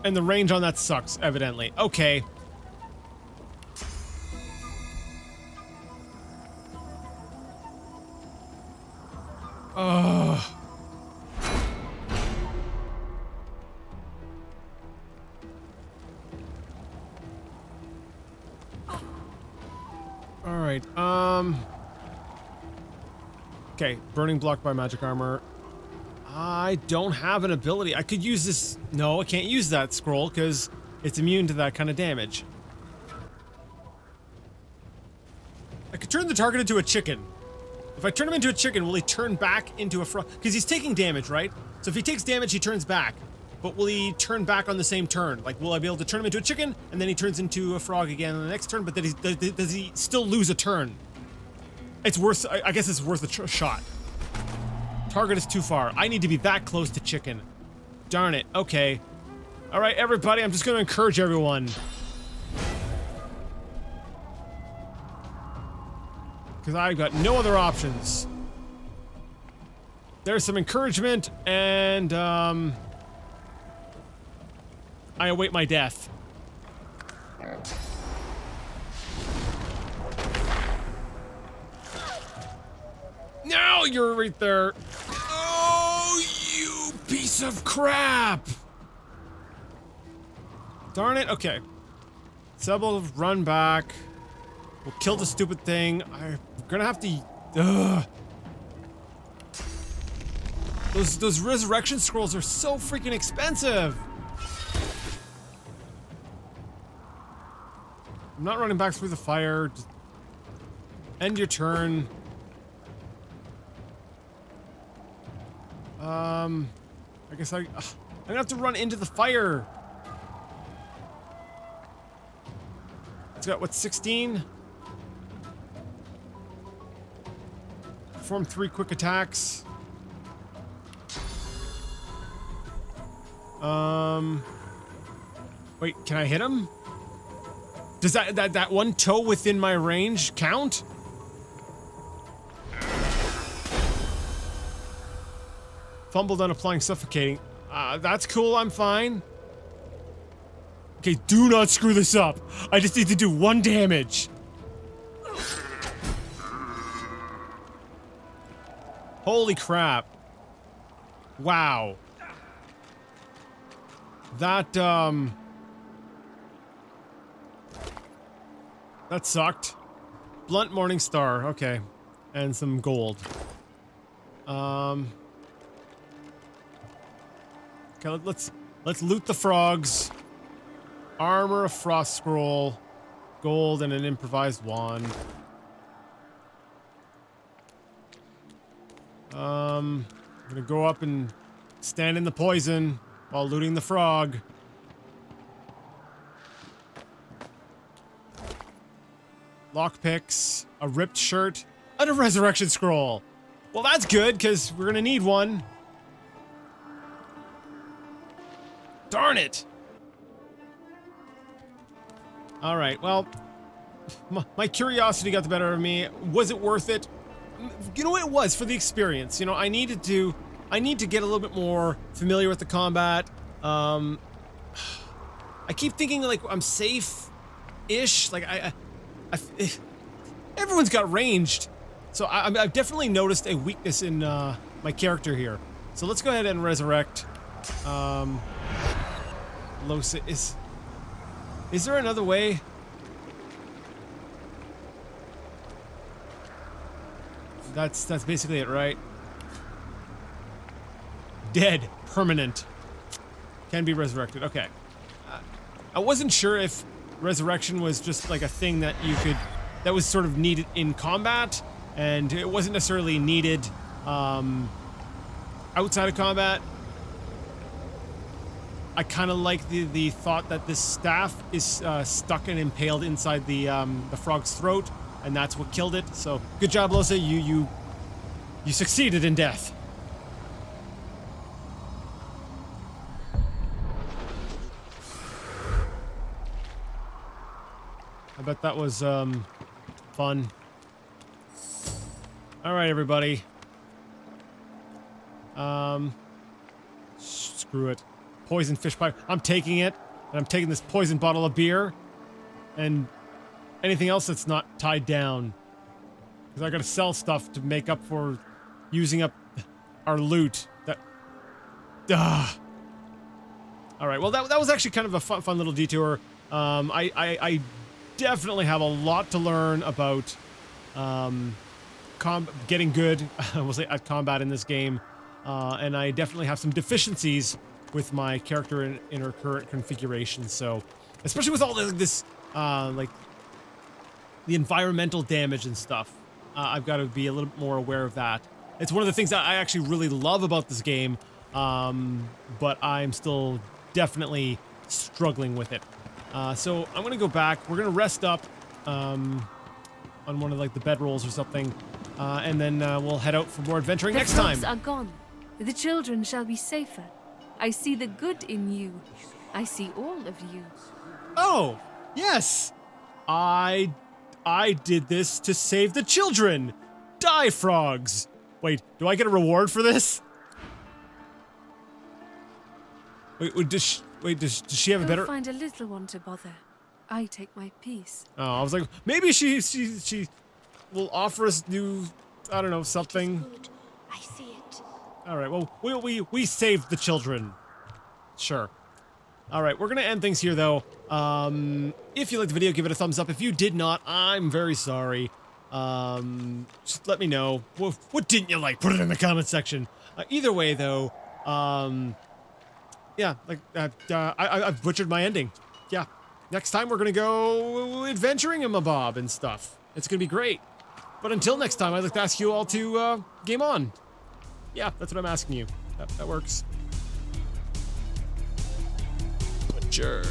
And the range on that sucks, evidently. Okay. Ugh. Alright, okay, burning blocked by magic armor. I don't have an ability. I could use this. No, I can't use that scroll because it's immune to that kind of damage. I could turn the target into a chicken. If I turn him into a chicken, will he turn back into a frog? Because he's taking damage, right? So if he takes damage, he turns back. But will he turn back on the same turn? Like, will I be able to turn him into a chicken, and then he turns into a frog again on the next turn, but then does he still lose a turn? It's worth, I guess it's worth a shot. Target is too far. I need to be that close to chicken. Darn it. Okay. Alright, everybody, I'm just gonna encourage everyone. Because I've got no other options. There's some encouragement, and, I await my death. No, you're right there. Oh, you piece of crap! Darn it, okay. Sebel, run back. We'll kill the stupid thing. I'm gonna have to... Ugh. Those resurrection scrolls are so freaking expensive! I'm not running back through the fire. Just end your turn. I guess I'm gonna have to run into the fire. It's got, what, 16? Perform 3 quick attacks. Wait, can I hit him? Does that one toe within my range count? Fumbled on applying suffocating. That's cool, I'm fine. Okay, do not screw this up. I just need to do 1 damage. Holy crap. Wow. That sucked. Blunt Morning Star, okay. And some gold. Okay, let's loot the frogs. Armor, a frost scroll, gold, and an improvised wand. I'm gonna go up and stand in the poison while looting the frog. Lockpicks, a ripped shirt, and a resurrection scroll. Well, that's good, because we're gonna need one. Darn it! Alright, well, my curiosity got the better of me. Was it worth it? You know what, it was for the experience. You know, I need to get a little bit more familiar with the combat. I keep thinking, like, I'm safe-ish. Like, everyone's got ranged. So I've definitely noticed a weakness in my character here. So let's go ahead and resurrect. Losa is there another way? That's basically it, right? Dead. Permanent. Can be resurrected. Okay. I wasn't sure if resurrection was just like a thing that that was sort of needed in combat, and it wasn't necessarily needed outside of combat. I kind of like the thought that this staff is stuck and impaled inside the frog's throat, and that's what killed it. So good job, Losa. You succeeded in death. I bet that was fun. All right, everybody. Screw it. Poison fish pipe. I'm taking it, and I'm taking this poison bottle of beer, and anything else that's not tied down, because I gotta sell stuff to make up for using up our loot. All right. Well, that was actually kind of a fun little detour. I definitely have a lot to learn about getting good, we'll say, at combat in this game, and I definitely have some deficiencies with my character in her current configuration. So, especially with all this, like the environmental damage and stuff, I've got to be a little bit more aware of that. It's one of the things that I actually really love about this game, but I'm still definitely struggling with it. So I'm gonna go back. We're gonna rest up on one of like the bedrolls or something, and then we'll head out for more adventuring next time. The frogs are gone. The children shall be safer. I see the good in you. I see all of you. Oh, yes. I did this to save the children. Die, frogs. Wait, do I get a reward for this? Wait, does she have a better... Find a little one to bother. I take my peace. Oh, I was like, maybe she will offer us new, I don't know, something. Good. I see it. All right, well, we saved the children. Sure. All right, we're gonna end things here, though. If you liked the video, give it a thumbs up. If you did not, I'm very sorry. Just let me know. What didn't you like? Put it in the comment section. Either way, though, yeah, like, I've butchered my ending. Yeah. Next time, we're gonna go adventuring in Mabob and stuff. It's gonna be great. But until next time, I'd like to ask you all to, game on. Yeah, that's what I'm asking you. That works. Butcher.